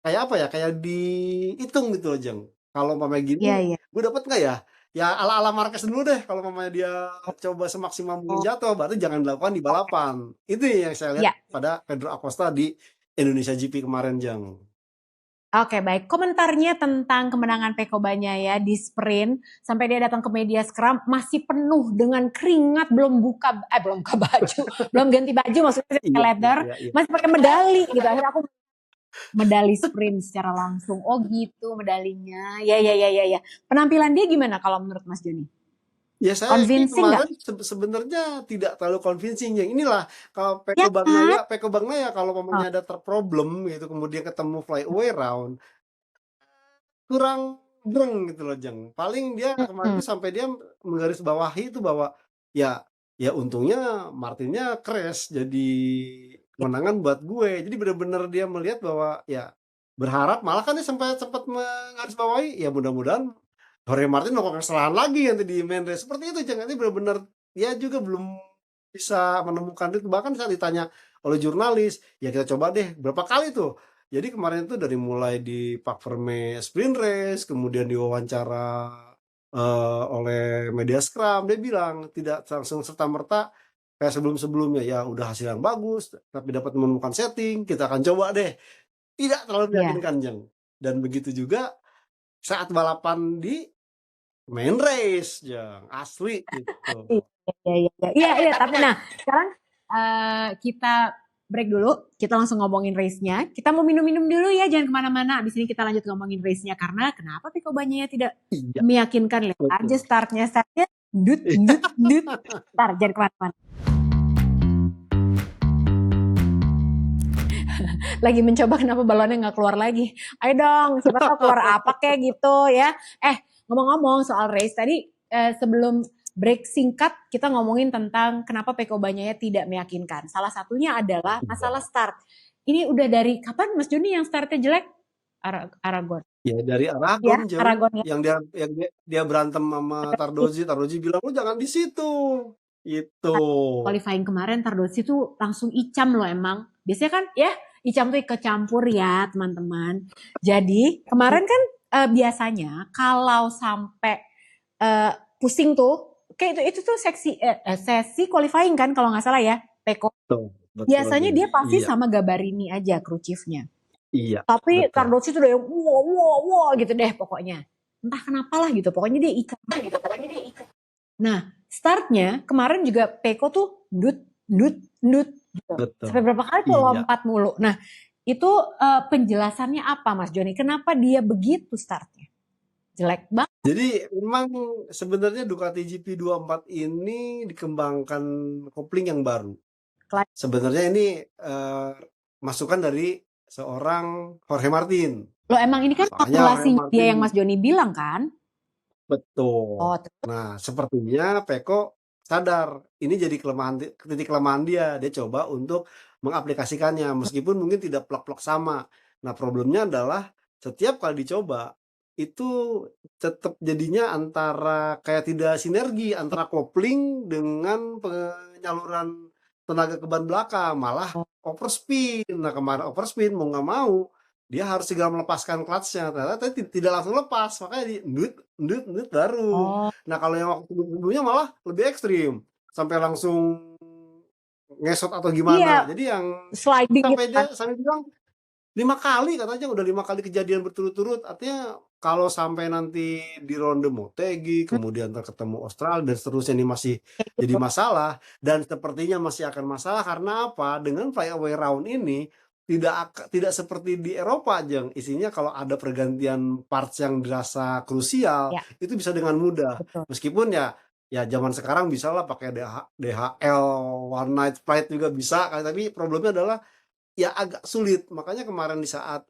kayak apa ya, kayak dihitung gitu loh, Jeng. Kalau umpamanya gini, gue dapet nggak ya? Ya ala-ala Marquez dulu deh, kalau umpamanya dia coba semaksimal mungkin jatuh, berarti jangan dilakukan di balapan. Itu yang saya lihat pada Pedro Acosta di Indonesia GP kemarin, Jeng. Oke, baik. Komentarnya tentang kemenangan Pecco Bagnaia di sprint sampai dia datang ke media scrum masih penuh dengan keringat, belum buka baju, belum ganti baju, maksudnya leather, masih pakai medali gitu. Akhirnya aku medali sprint secara langsung. Oh gitu medalinya. Ya. Penampilan dia gimana kalau menurut Mas Joni? Ya saya kemarin sebenarnya tidak terlalu convincing. Yang inilah kalau Pecco Bagnaia kalau mamanya ada problem gitu, kemudian ketemu flyaway round, kurang breng gitu loh, Jeng. Paling dia kemarin itu sampai dia menggarisbawahi itu bahwa ya untungnya Martinnya crash jadi kemenangan buat gue. Jadi benar-benar dia melihat bahwa ya berharap, malah kan dia sempat menggarisbawahi ya mudah-mudahan Jorge Martin melakukan kesalahan lagi nanti di main race. Seperti itu, Jeng. Nanti benar-benar dia juga belum bisa menemukan itu. Bahkan saat ditanya oleh jurnalis, ya kita coba deh berapa kali tuh. Jadi kemarin itu dari mulai di Parc Fermé sprint race, kemudian diwawancara oleh media scrum, dia bilang tidak langsung serta-merta kayak sebelum-sebelumnya, ya udah hasil yang bagus, tapi dapat menemukan setting, kita akan coba deh. Tidak terlalu meyakinkan, Jeng. Dan begitu juga saat balapan di main race, Jeng. Asli gitu. Iya. Tapi nah sekarang kita break dulu, kita langsung ngomongin race-nya. Kita mau minum-minum dulu ya, jangan kemana-mana. Abis ini kita lanjut ngomongin race-nya. Karena kenapa Pecco Bagnaia tidak meyakinkan? Lihat aja startnya. Dut. Ntar, jangan kemana-mana. Lagi mencoba kenapa balonnya gak keluar lagi. Ayo dong, siapa tahu keluar apa kayak gitu ya. Ngomong-ngomong soal race, tadi sebelum break singkat kita ngomongin tentang kenapa Pecco Bagnaia tidak meyakinkan. Salah satunya adalah masalah start. Ini udah dari kapan Mas Joni yang startnya jelek? Aragon. Ya dari Aragon, ya, Aragon ya. Yang dia berantem sama Tardozi bilang lu jangan di situ. Itu. Qualifying kemarin Tardozi tuh langsung icam loh emang. Biasanya kan ya icam tuh kecampur ya teman-teman. Jadi kemarin kan biasanya kalau sampai pusing tuh kayak itu tuh sesi qualifying kan kalau nggak salah ya Pecco. Betul, biasanya dia pasti sama Gabarini aja crew chiefnya. Iya. Tapi Tardozi tuh udah yang wow gitu deh pokoknya. Entah kenapa lah gitu. Pokoknya dia ikat. Nah startnya kemarin juga Pecco tuh dut gitu. Sampai berapa kali tuh lompat mulu. Nah itu penjelasannya apa Mas Joni? Kenapa dia begitu startnya? Jelek banget. Jadi memang sebenarnya Ducati GP24 ini dikembangkan kopling yang baru. Sebenarnya ini masukan dari seorang Jorge Martin. Loh emang ini kan Soalnya Jorge kalkulasinya dia Martin yang Mas Joni bilang kan? betul. Oh, terus? Nah, sepertinya Peko sadar ini jadi titik kelemahan dia. Dia coba untuk mengaplikasikannya meskipun mungkin tidak plek-plek sama. Nah, problemnya adalah setiap kali dicoba itu tetap jadinya antara kayak tidak sinergi antara kopling dengan penyaluran tenaga ke ban belakang, malah overspin. Nah, kemarin overspin mau nggak mau dia harus segera melepaskan clutch-nya. Ternyata tidak langsung lepas, makanya di ndut ndut ndut baru. Oh, Nah, kalau yang waktu sebelumnya malah lebih ekstrim, sampai langsung ngesot atau gimana. iya, Jadi yang sliding gitu sampai kan. dia sampai bilang 5 kali katanya, udah 5 kali kejadian berturut-turut. Artinya kalau sampai nanti di ronde Motegi, Hmm, kemudian ntar ketemu Australia dan seterusnya ini masih kayak jadi gitu. masalah dan sepertinya masih akan masalah karena apa? Dengan flyaway round ini tidak seperti di Eropa, Jeng. Isinya kalau ada pergantian parts yang dirasa krusial, Ya, itu bisa dengan mudah. betul. Meskipun ya zaman sekarang bisa lah pakai DHL One Night Flight juga bisa, tapi problemnya adalah ya agak sulit. Makanya kemarin di saat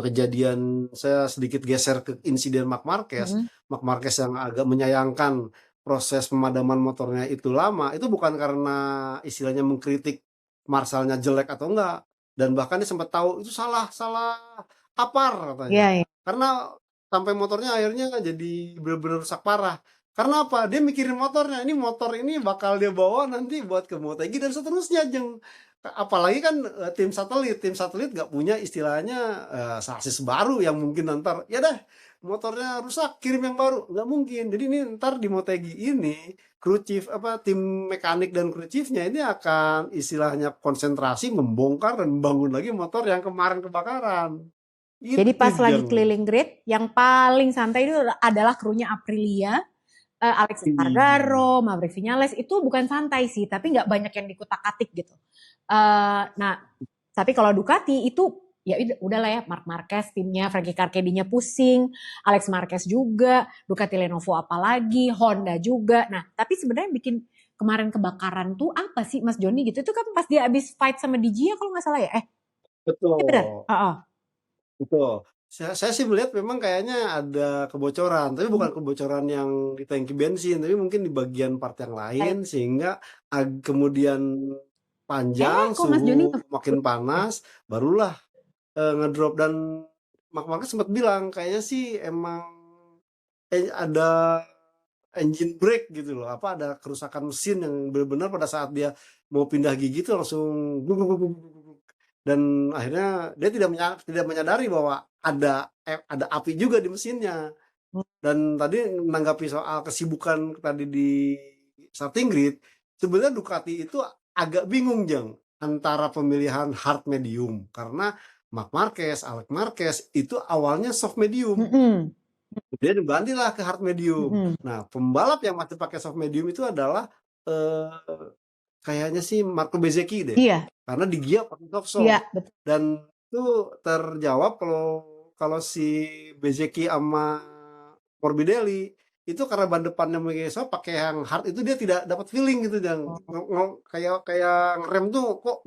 kejadian saya sedikit geser ke insiden Marc Marquez. Mm-mm. Marc Marquez yang agak menyayangkan proses pemadaman motornya itu lama, itu bukan karena istilahnya mengkritik Marshallnya jelek atau enggak. Dan bahkan dia sempat tahu itu salah salah apar Iya, katanya. iya. Karena sampai motornya akhirnya jadi benar-benar rusak parah. Karena apa? Dia mikirin motornya. Ini motor ini bakal dia bawa nanti buat ke Motegi dan seterusnya, Jeng. Apalagi kan tim satelit nggak punya istilahnya sasis baru yang mungkin ntar ya dah motornya rusak kirim yang baru, nggak mungkin. Jadi ini ntar di Motegi ini crew chief apa tim mekanik dan crew chiefnya ini akan istilahnya konsentrasi membongkar dan membangun lagi motor yang kemarin kebakaran Jadi itu, pas lagi Jeng. keliling grid, yang paling santai itu adalah krunya Aprilia, Alex Iya. Espargaro, Maverick Vinales itu bukan santai sih, tapi nggak banyak yang dikutak-atik gitu. Nah, tapi kalau Ducati itu ya udahlah ya, Marc Marquez timnya, Frankie Carcedi-nya pusing, Alex Marquez juga, Ducati Lenovo apalagi, Honda juga. Nah, tapi sebenarnya yang bikin kemarin kebakaran tuh apa sih Mas Joni gitu? Itu kan pas dia abis fight sama Digia kalau nggak salah ya? Iya benar? Betul. Heeh. Betul. Saya sih melihat memang kayaknya ada kebocoran, tapi bukan kebocoran yang di tangki bensin, tapi mungkin di bagian part yang lain sehingga kemudian panjang, Kok Mas Joni suhu makin panas, barulah ngedrop dan Mark Marquez sempat bilang kayaknya sih emang ada engine brake gitu loh, apa ada kerusakan mesin yang benar-benar pada saat dia mau pindah gigi tuh langsung guk, guk, guk, guk, guk, guk. Dan akhirnya dia tidak menyadari bahwa ada api juga di mesinnya. Dan tadi menanggapi soal kesibukan tadi di starting grid, sebenarnya Ducati itu agak bingung, Jeng, antara pemilihan hard medium karena Marc Marquez, Alex Marquez itu awalnya soft medium. Mm-mm. Dia digantilah ke hard medium. Mm-mm. Nah, pembalap yang masih pakai soft medium itu adalah eh, kayaknya sih Marco Bezzecchi deh. Iya, Karena di Gia pakai iya soft. betul. Dan itu terjawab kalau kalau si Bezzecchi sama Morbidelli itu karena ban depannya Mugello pakai yang hard itu dia tidak dapat feeling gitu dan kayak kayak ngerem tuh kok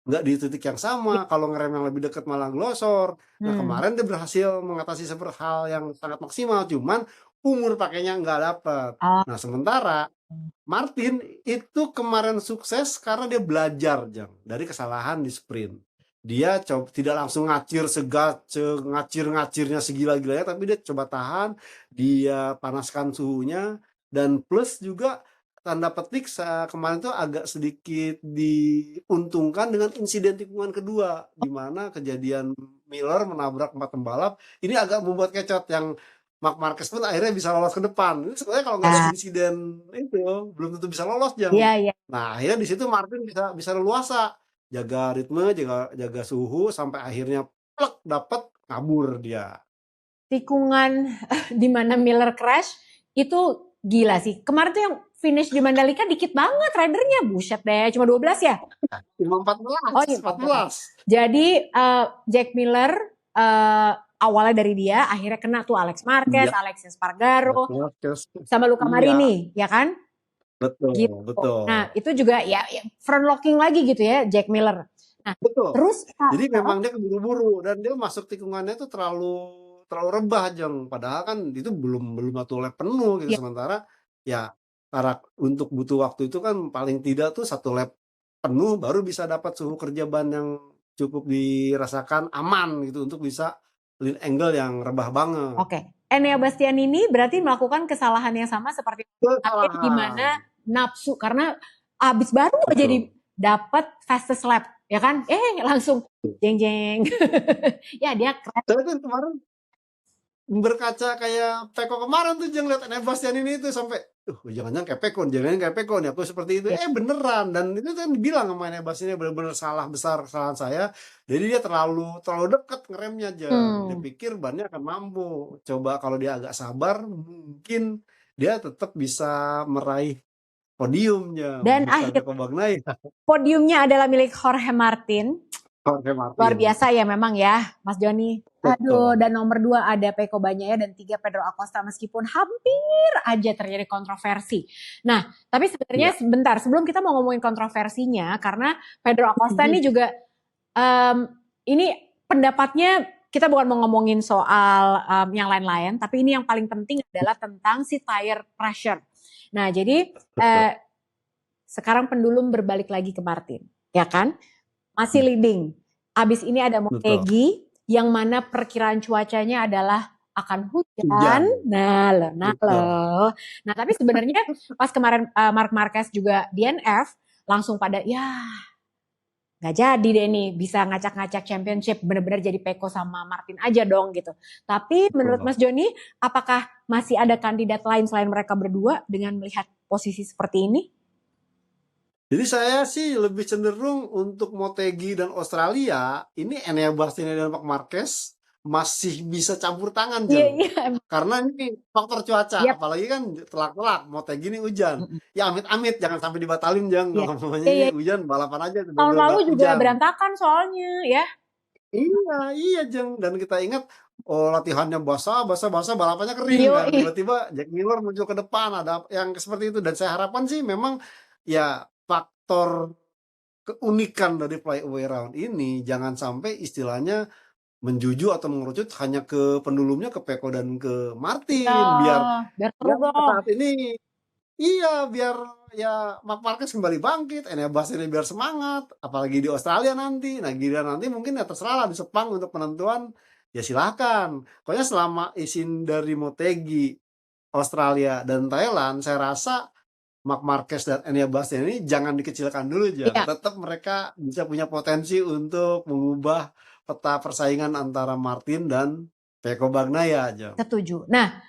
nggak di titik yang sama, kalau ngerem yang lebih dekat malah glosor. Nah, Hmm. kemarin dia berhasil mengatasi seperti hal yang sangat maksimal, cuman umur pakainya nggak dapet. Oh, Nah, sementara Martin itu kemarin sukses karena dia belajar, Jang, dari kesalahan di sprint. Dia coba tidak langsung ngacir-ngacirnya segila-gilanya, tapi dia coba tahan, dia panaskan suhunya, dan plus juga tanda petik kemarin tuh agak sedikit diuntungkan dengan insiden tikungan kedua, di mana kejadian Miller menabrak 4 pembalap. Ini agak membuat kecot yang Marc Marquez pun akhirnya bisa lolos ke depan. Ini sebenarnya kalau nggak ada ya. insiden itu belum tentu bisa lolos, Iya, Jang. iya. Nah, akhirnya di situ Martin bisa leluasa, jaga ritme, jaga jaga suhu sampai akhirnya plek dapet kabur dia. Tikungan di mana Miller crash itu gila sih. Kemarin tuh yang finish di Mandalika dikit banget ridernya. Buset deh, cuma 12 ya? Cuma Oh 14, iya, 14. jadi Jack Miller awalnya dari dia, akhirnya kena tuh Alex Marquez, Iya, Alex Espargaro, betul. sama Luca Iya, Marini, ya kan? betul, Gitu. betul. Nah, itu juga ya front locking lagi gitu ya Jack Miller. Nah, betul. terus Jadi memang dia keburu-buru dan dia masuk tikungannya tuh terlalu terlalu rebah, Jeng. Padahal kan itu belum belum 1 lap penuh gitu. ya, Sementara ya untuk butuh waktu itu kan paling tidak tuh 1 lap penuh baru bisa dapat suhu kerja ban yang cukup dirasakan aman gitu untuk bisa lean angle yang rebah banget. oke. Enea Bastianini berarti melakukan kesalahan yang sama seperti Martin di mana Kesalahan. nafsu karena abis baru aja Betul. dapat fastest lap, ya kan? Langsung jeng jeng. Ya dia keren. Saya kan kemarin berkaca kayak Peko kemarin tuh Jeng, lihat Ene Bastian ini tuh sampai, jangan-jangan kayak Peko, jangan kayak Peko nih, aku seperti itu. Ya. Beneran, dan itu kan dibilang sama Ene Bastian ini bener-bener salah besar kesalahan saya. Jadi dia terlalu terlalu dekat ngeremnya Jeng. Dia pikir bannya akan mampu. Coba kalau dia agak sabar, mungkin dia tetap bisa meraih podium Jeng, Dan bukan akhir Peko Bagnaia. podiumnya adalah milik Jorge Martin. Jorge Luar Martin. biasa ya memang ya, Mas Joni. Aduh, Betul. dan nomor 2 ada Peko Bagnaia dan 3 Pedro Acosta meskipun hampir aja terjadi kontroversi. Nah, tapi sebenarnya Ya. sebentar sebelum kita mau ngomongin kontroversinya, karena Pedro Acosta ini juga ini pendapatnya kita bukan mau ngomongin soal yang lain-lain, tapi ini yang paling penting adalah tentang si tire pressure. Nah, jadi sekarang pendulum berbalik lagi ke Martin, ya kan? Masih leading. Abis ini ada Motegi yang mana perkiraan cuacanya adalah akan hujan. Nah, tapi sebenarnya pas kemarin Marc Marquez juga DNF langsung pada nggak jadi deh nih bisa ngacak-ngacak championship, bener-bener jadi Peko sama Martin aja dong gitu. Tapi menurut Mas Joni, apakah masih ada kandidat lain selain mereka berdua dengan melihat posisi seperti ini? Jadi saya sih lebih cenderung untuk Motegi dan Australia, ini Enea Bastianini dan Marc Marquez masih bisa campur tangan, Jeng. Karena ini faktor cuaca, apalagi kan telak-telak, Motegi ini hujan. Ya amit-amit, jangan sampai dibatalin, Jeng. Kalau namanya ini hujan, balapan aja. Tahun lalu juga berantakan soalnya, ya. Iya, Jeng. Dan kita ingat, latihannya basah, balapannya kering kan. Tiba-tiba Jack Miller muncul ke depan, ada yang seperti itu. Dan saya harapkan sih memang ya faktor keunikan dari flyaway round ini jangan sampai istilahnya menjuju atau mengerucut hanya ke pendulumnya, ke Peko dan ke Martin. Biar saat ini biar ya Marc Marquez kembali bangkit, Enea Bastianini biar semangat, apalagi di Australia nanti. Nah, giliran nanti mungkin ya terserah lah di Sepang untuk penentuan, ya silakan. Pokoknya selama izin dari Motegi, Australia dan Thailand, saya rasa Marc Marquez dan Enea Bastianini jangan dikecilkan dulu, Jang. Tetap mereka bisa punya potensi untuk mengubah peta persaingan antara Martin dan Peko Bagnaia, Jang. Setuju. Nah,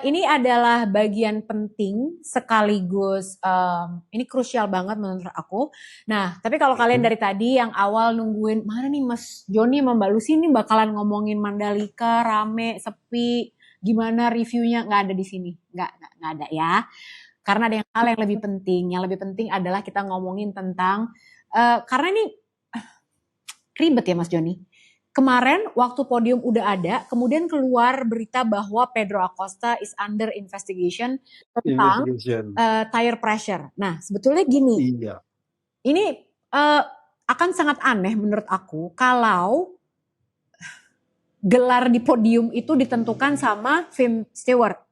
ini adalah bagian penting sekaligus ini krusial banget menurut aku. Nah, tapi kalau kalian dari tadi yang awal nungguin mana nih Mas Joni sama Mbak Lucy ini bakalan ngomongin Mandalika rame, sepi, gimana reviewnya, nggak ada di sini, nggak ada ya. Karena ada hal yang lebih penting. Yang lebih penting adalah kita ngomongin tentang karena ini ribet ya Mas Joni. Kemarin waktu podium udah ada, kemudian keluar berita bahwa Pedro Acosta is under investigation tentang tire pressure. Nah, sebetulnya gini. Ini akan sangat aneh menurut aku kalau gelar di podium itu ditentukan sama Tim Stewart.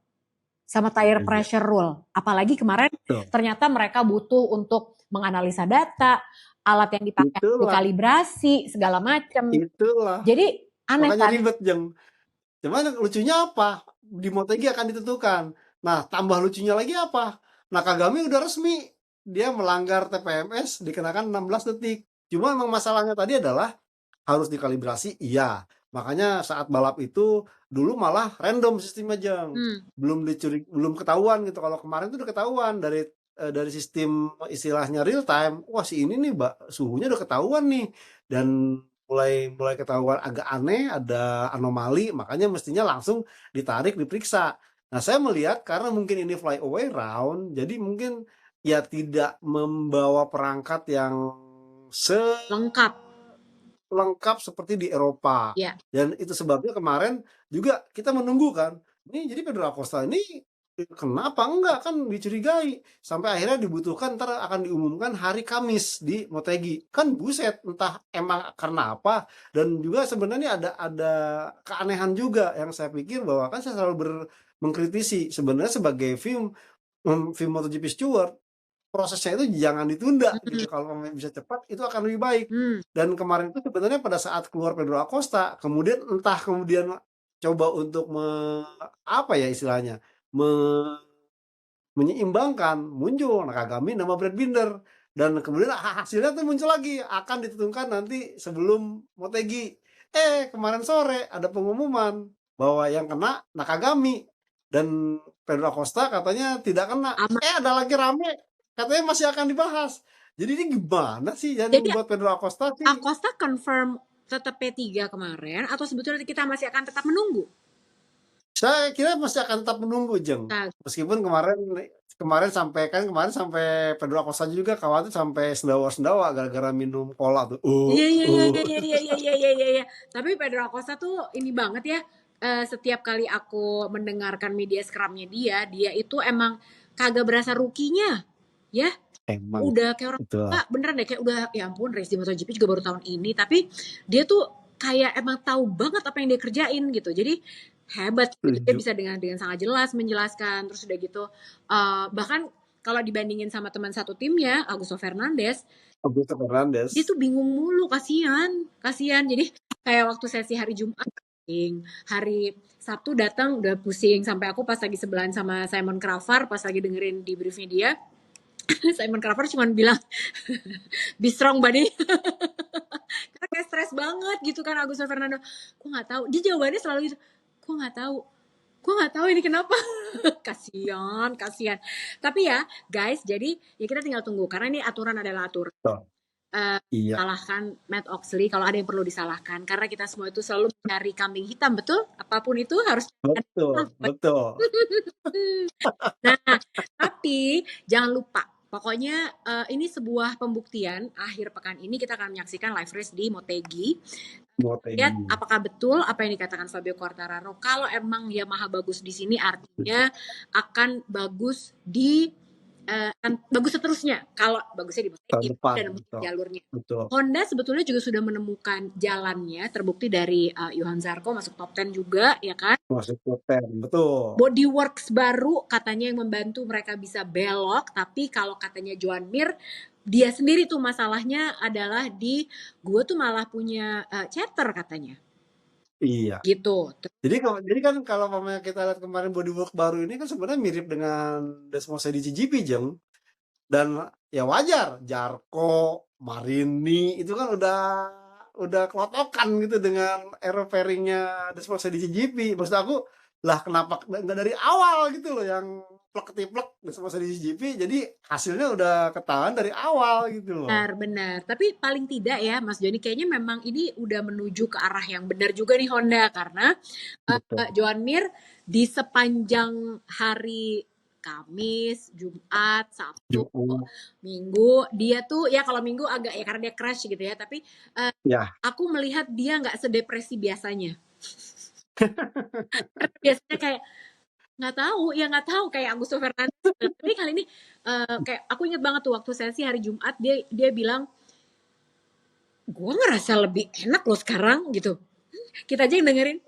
Sama tire pressure rule. Apalagi kemarin ternyata mereka butuh untuk menganalisa data, alat yang dipakai dikalibrasi, segala macam. Jadi aneh. Makanya ribet, Jeng. Cuman lucunya apa? Di Motegi akan ditentukan. Nah, tambah lucunya lagi apa? Nakagami udah resmi. Dia melanggar TPMS, dikenakan 16 detik. Cuma memang masalahnya tadi adalah harus dikalibrasi, iya. Makanya saat balap itu dulu malah random sistemnya, Jeng. Belum ketahuan gitu. Kalau kemarin itu udah ketahuan dari sistem istilahnya real time. Wah, si ini nih, suhunya udah ketahuan nih. Dan mulai ketahuan agak aneh, ada anomali, makanya mestinya langsung ditarik, diperiksa. Nah, saya melihat karena mungkin ini flyaway round, jadi mungkin ya tidak membawa perangkat yang lengkap seperti di Eropa. Dan itu sebabnya kemarin juga kita menunggu kan. Ini jadi Pedro Acosta ini Kenapa enggak, kan dicurigai. Sampai akhirnya dibutuhkan, entar akan diumumkan hari Kamis di Motegi. Kan buset, entah emang karena apa, dan juga sebenarnya ada keanehan juga yang saya pikir bahwa kan saya selalu mengkritisi sebenarnya sebagai film MotoGP Steward, prosesnya itu jangan ditunda gitu. Kalau bisa cepat itu akan lebih baik. Dan kemarin itu sebenarnya pada saat keluar Pedro Acosta, kemudian coba untuk apa ya istilahnya, menyeimbangkan, muncul Nakagami nama Brad Binder, dan kemudian hasilnya tuh muncul lagi akan ditentukan nanti sebelum Motegi. Kemarin sore ada pengumuman bahwa yang kena Nakagami dan Pedro Acosta katanya tidak kena. Ada lagi rame katanya masih akan dibahas. Jadi ini gimana sih yang Jadi membuat Pedro Acosta sih? Acosta confirm tetap P3 kemarin atau sebetulnya kita masih akan tetap menunggu? Saya kira masih akan tetap menunggu, Jeng. Meskipun kemarin sampai Pedro Acosta juga khawatir sampai sendawa-sendawa gara-gara minum cola tuh. Iya. Tapi Pedro Acosta tuh ini banget ya. Setiap kali aku mendengarkan media scrumnya dia itu emang kagak berasa rukinya, ya. Emang. Udah kayak orang tua, beneran deh, kayak udah ya ampun race di MotoGP juga baru tahun ini, tapi dia tuh kayak emang tahu banget apa yang dia kerjain gitu. Jadi hebat, dia bisa dengan sangat jelas menjelaskan. Terus udah gitu bahkan kalau dibandingin sama teman satu timnya Augusto Fernandes dia tuh bingung mulu, kasihan. Jadi kayak waktu sesi hari Jumat, hari Sabtu datang udah pusing, sampai aku pas lagi sebelahan sama Simon Cravar pas lagi dengerin di briefnya dia Simon Cravar cuma bilang be strong buddy. Karena kayak stres banget gitu kan Augusto Fernando. Gue nggak tahu, dia jawabannya selalu gitu, gue nggak tahu ini kenapa. kasian. Tapi ya guys, jadi ya kita tinggal tunggu karena ini aturan adalah aturan. Iya. Salahkan Matt Oxley kalau ada yang perlu disalahkan, karena kita semua itu selalu mencari kambing hitam, betul? Apapun itu harus betul. Nah, tapi jangan lupa, pokoknya ini sebuah pembuktian. Akhir pekan ini kita akan menyaksikan live race di Motegi. Lihat apakah betul apa yang dikatakan Fabio Quartararo. Kalau emang Yamaha bagus di sini, artinya akan bagus di bagus seterusnya. Kalau bagusnya di Motegi dan jalurnya. Betul. Honda sebetulnya juga sudah menemukan jalannya, terbukti dari Johan Zarco masuk top 10 juga, ya kan? Masuk top 10, betul. Bodyworks baru katanya yang membantu mereka bisa belok, tapi kalau katanya Joan Mir, dia sendiri tuh masalahnya adalah di gue tuh malah punya chatter katanya. Iya. Gitu. Jadi kan kalau kita lihat kemarin bodywork baru ini kan sebenarnya mirip dengan Desmosed di GP, Jeng. Dan ya wajar, Zarco, Marini itu kan udah kelotokan gitu dengan aero pairing-nya Desmosed di GP. Maksud aku, lah kenapa nggak dari awal gitu loh yang plek-ketiplek Desmosed di GP, jadi hasilnya udah ketahuan dari awal gitu loh. Benar. Tapi paling tidak ya Mas Joni, kayaknya memang ini udah menuju ke arah yang benar juga nih Honda, karena Joan Mir di sepanjang hari Kamis, Jumat, Sabtu, Minggu, dia tuh ya kalau Minggu agak ya karena dia crash gitu ya, tapi aku melihat dia nggak sedepresi biasanya. Biasanya kayak nggak tahu kayak Augusto Fernandes. Tapi kali ini kayak aku ingat banget tuh waktu sesi hari Jumat, dia bilang gue ngerasa lebih enak loh sekarang gitu. Kita aja yang dengerin,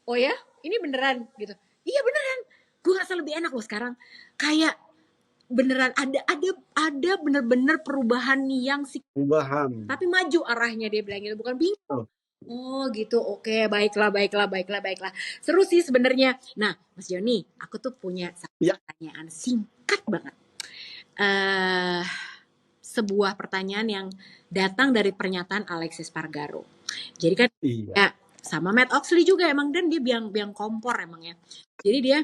oh ya ini beneran gitu. Iya beneran, gue ngerasa lebih enak loh sekarang. Kayak beneran ada bener-bener perubahan yang signifikan, tapi maju arahnya, dia bilang gitu, bukan bingung. Oh gitu, oke, baiklah. Seru sih sebenarnya. Nah Mas Joni, aku tuh punya pertanyaan singkat banget. Sebuah pertanyaan yang datang dari pernyataan Aleix Espargaro. Jadi kan ya sama Matt Oxley juga emang, dan dia biang kompor emang ya. Jadi dia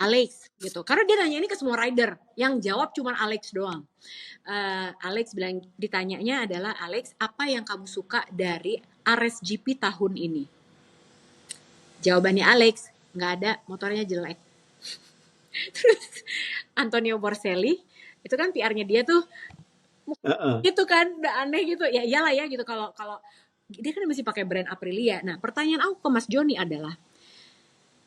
Alex gitu, karena dia nanya ini ke semua rider, yang jawab cuma Alex doang. Alex bilang, ditanyanya adalah, Alex, apa yang kamu suka dari RSGP tahun ini? Jawabannya Alex, nggak ada, motornya jelek. Terus Antonio Borselli, itu kan PR-nya dia tuh, gitu kan, udah aneh gitu. Ya iyalah ya gitu, kalau dia kan masih pakai brand Aprilia. Nah pertanyaan aku ke Mas Joni adalah,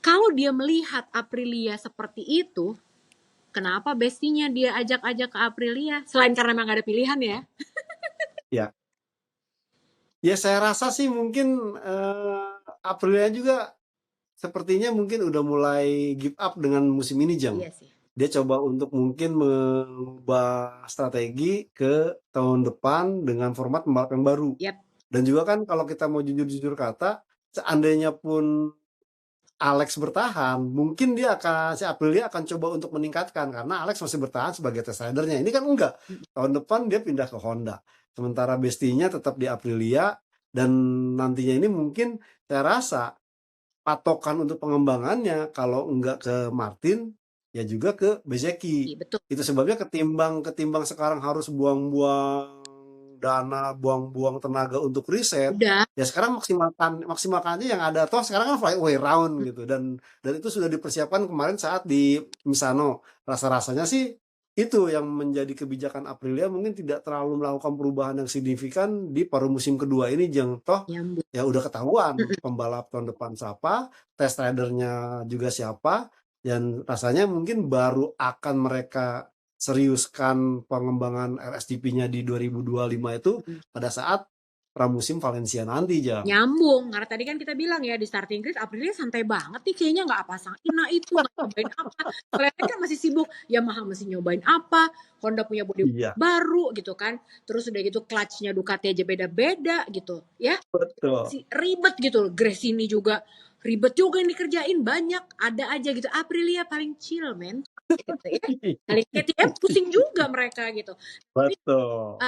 Kalau dia melihat Aprilia seperti itu, kenapa bestinya dia ajak-ajak ke Aprilia? Selain karena memang gak ada pilihan ya. Ya. Ya saya rasa sih mungkin Aprilia juga sepertinya mungkin udah mulai give up dengan musim ini, Jang. Iya sih. Dia coba untuk mungkin mengubah strategi ke tahun depan dengan format pembalap yang baru. Yap. Dan juga kan kalau kita mau jujur-jujur kata, seandainya pun Alex bertahan, mungkin si Aprilia akan coba untuk meningkatkan karena Alex masih bertahan sebagai test ridernya. Ini kan enggak. Tahun depan dia pindah ke Honda. Sementara bestinya tetap di Aprilia dan nantinya ini mungkin saya rasa patokan untuk pengembangannya kalau enggak ke Martin ya juga ke Bezzecchi. Betul. Itu sebabnya ketimbang sekarang harus buang-buang dana, buang-buang tenaga untuk riset. Udah. Ya sekarang maksimalkannya yang ada. Toh sekarang kan flyaway round gitu dan itu sudah dipersiapkan kemarin saat di Misano. Rasa-rasanya sih itu yang menjadi kebijakan Aprilia mungkin tidak terlalu melakukan perubahan yang signifikan di paruh musim kedua ini, Jeng. Toh ya udah ketahuan pembalap tahun depan siapa, test ridernya juga siapa, dan rasanya mungkin baru akan mereka seriuskan pengembangan RSGP-nya di 2025 itu pada saat pramusim Valencia nanti, Jang. Nyambung, karena tadi kan kita bilang ya di starting grid Aprilia santai banget nih kayaknya, nggak apa-apa Ina itu nggak nyobain apa, kalian kan masih sibuk, Yamaha masih nyobain apa, Honda punya bodi baru gitu kan, terus udah gitu clutch-nya Ducati aja beda-beda gitu ya. Betul. Ribet gitu, Gresini juga ribet juga yang dikerjain, banyak ada aja gitu. Aprilia paling chill men gitu ya. Kali KTM pusing juga mereka gitu. Betul.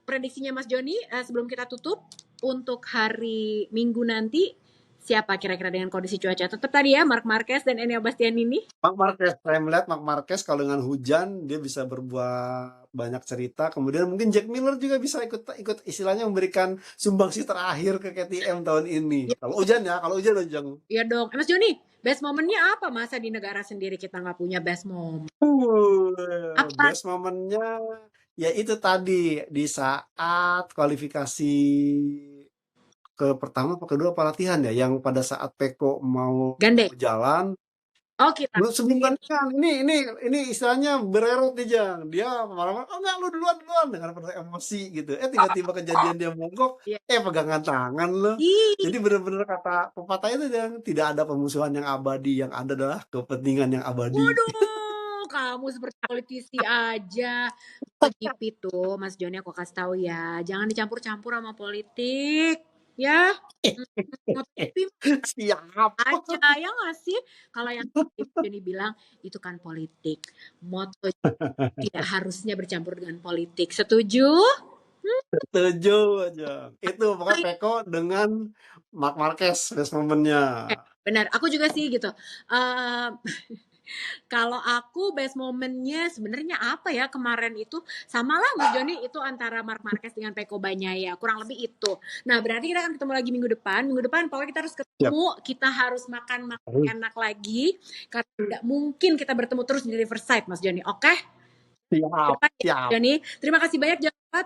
Prediksinya Mas Joni sebelum kita tutup untuk hari Minggu nanti siapa kira-kira dengan kondisi cuaca? Tetap tadi ya Marc Marquez dan Enea Bastianini. Marc Marquez, saya melihat Marc Marquez kalau dengan hujan dia bisa berbuat banyak cerita. Kemudian mungkin Jack Miller juga bisa ikut istilahnya memberikan sumbangsi terakhir ke KTM tahun ini. Ya. Kalau hujan Jang. Iya dong. Mas Joni, best momennya apa? Masa di negara sendiri kita nggak punya best moment? Apa? Best momennya ya itu tadi di saat kualifikasi ke pertama atau kedua pelatihan ya, yang pada saat Peko mau berjalan. Oh kita. Sebelum kan ini istilahnya bererot nih, Jang. Dia malah enggak lu duluan dengan pada emosi gitu. Tiba-tiba kejadian dia mogok, pegangan tangan lu. Jadi benar-benar kata pepatah itu, Jang, tidak ada pemusuhan yang abadi, yang ada adalah kepentingan yang abadi. Waduh, kamu seperti politisi aja. MotoGP tuh, Mas Joni aku kasih tahu ya, jangan dicampur-campur sama politik, ya. MotoGP siap aja ya nggak sih? Kalau yang Joni bilang itu kan politik. MotoGP tidak harusnya bercampur dengan politik. Setuju? Setuju aja. Itu pokoknya Peko dengan Marc Marquez best momennya. Benar, aku juga sih gitu. Kalau aku best momennya sebenarnya apa ya kemarin itu sama lah Mas Joni, itu antara Marc Marquez dengan Pecco Bagnaia, kurang lebih itu. Nah berarti kita akan ketemu lagi minggu depan pokoknya kita harus ketemu, kita harus makan enak lagi karena tidak mungkin kita bertemu terus di Riverside Mas Joni, oke? Siap. Joni, terima kasih banyak. Jangan lupa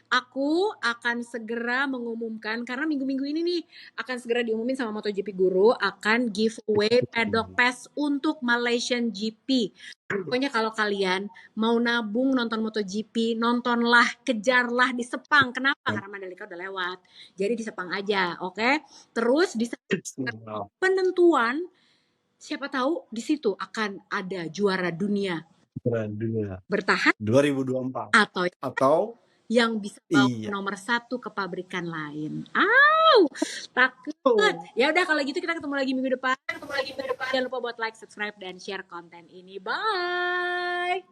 aku akan segera mengumumkan karena minggu-minggu ini nih akan segera diumumin sama MotoGP Guru akan giveaway paddock pass untuk Malaysian GP. Pokoknya kalau kalian mau nabung nonton MotoGP, nontonlah, kejarlah di Sepang. Kenapa? Karena Mandalika udah lewat. Jadi di Sepang aja, oke? Terus di penentuan siapa tahu di situ akan ada juara dunia. Bertahan 2024 atau yang bisa bawa nomor 1 ke pabrikan lain. Takut. Ya udah kalau gitu kita ketemu lagi minggu depan. Jangan lupa buat like, subscribe dan share konten ini. Bye.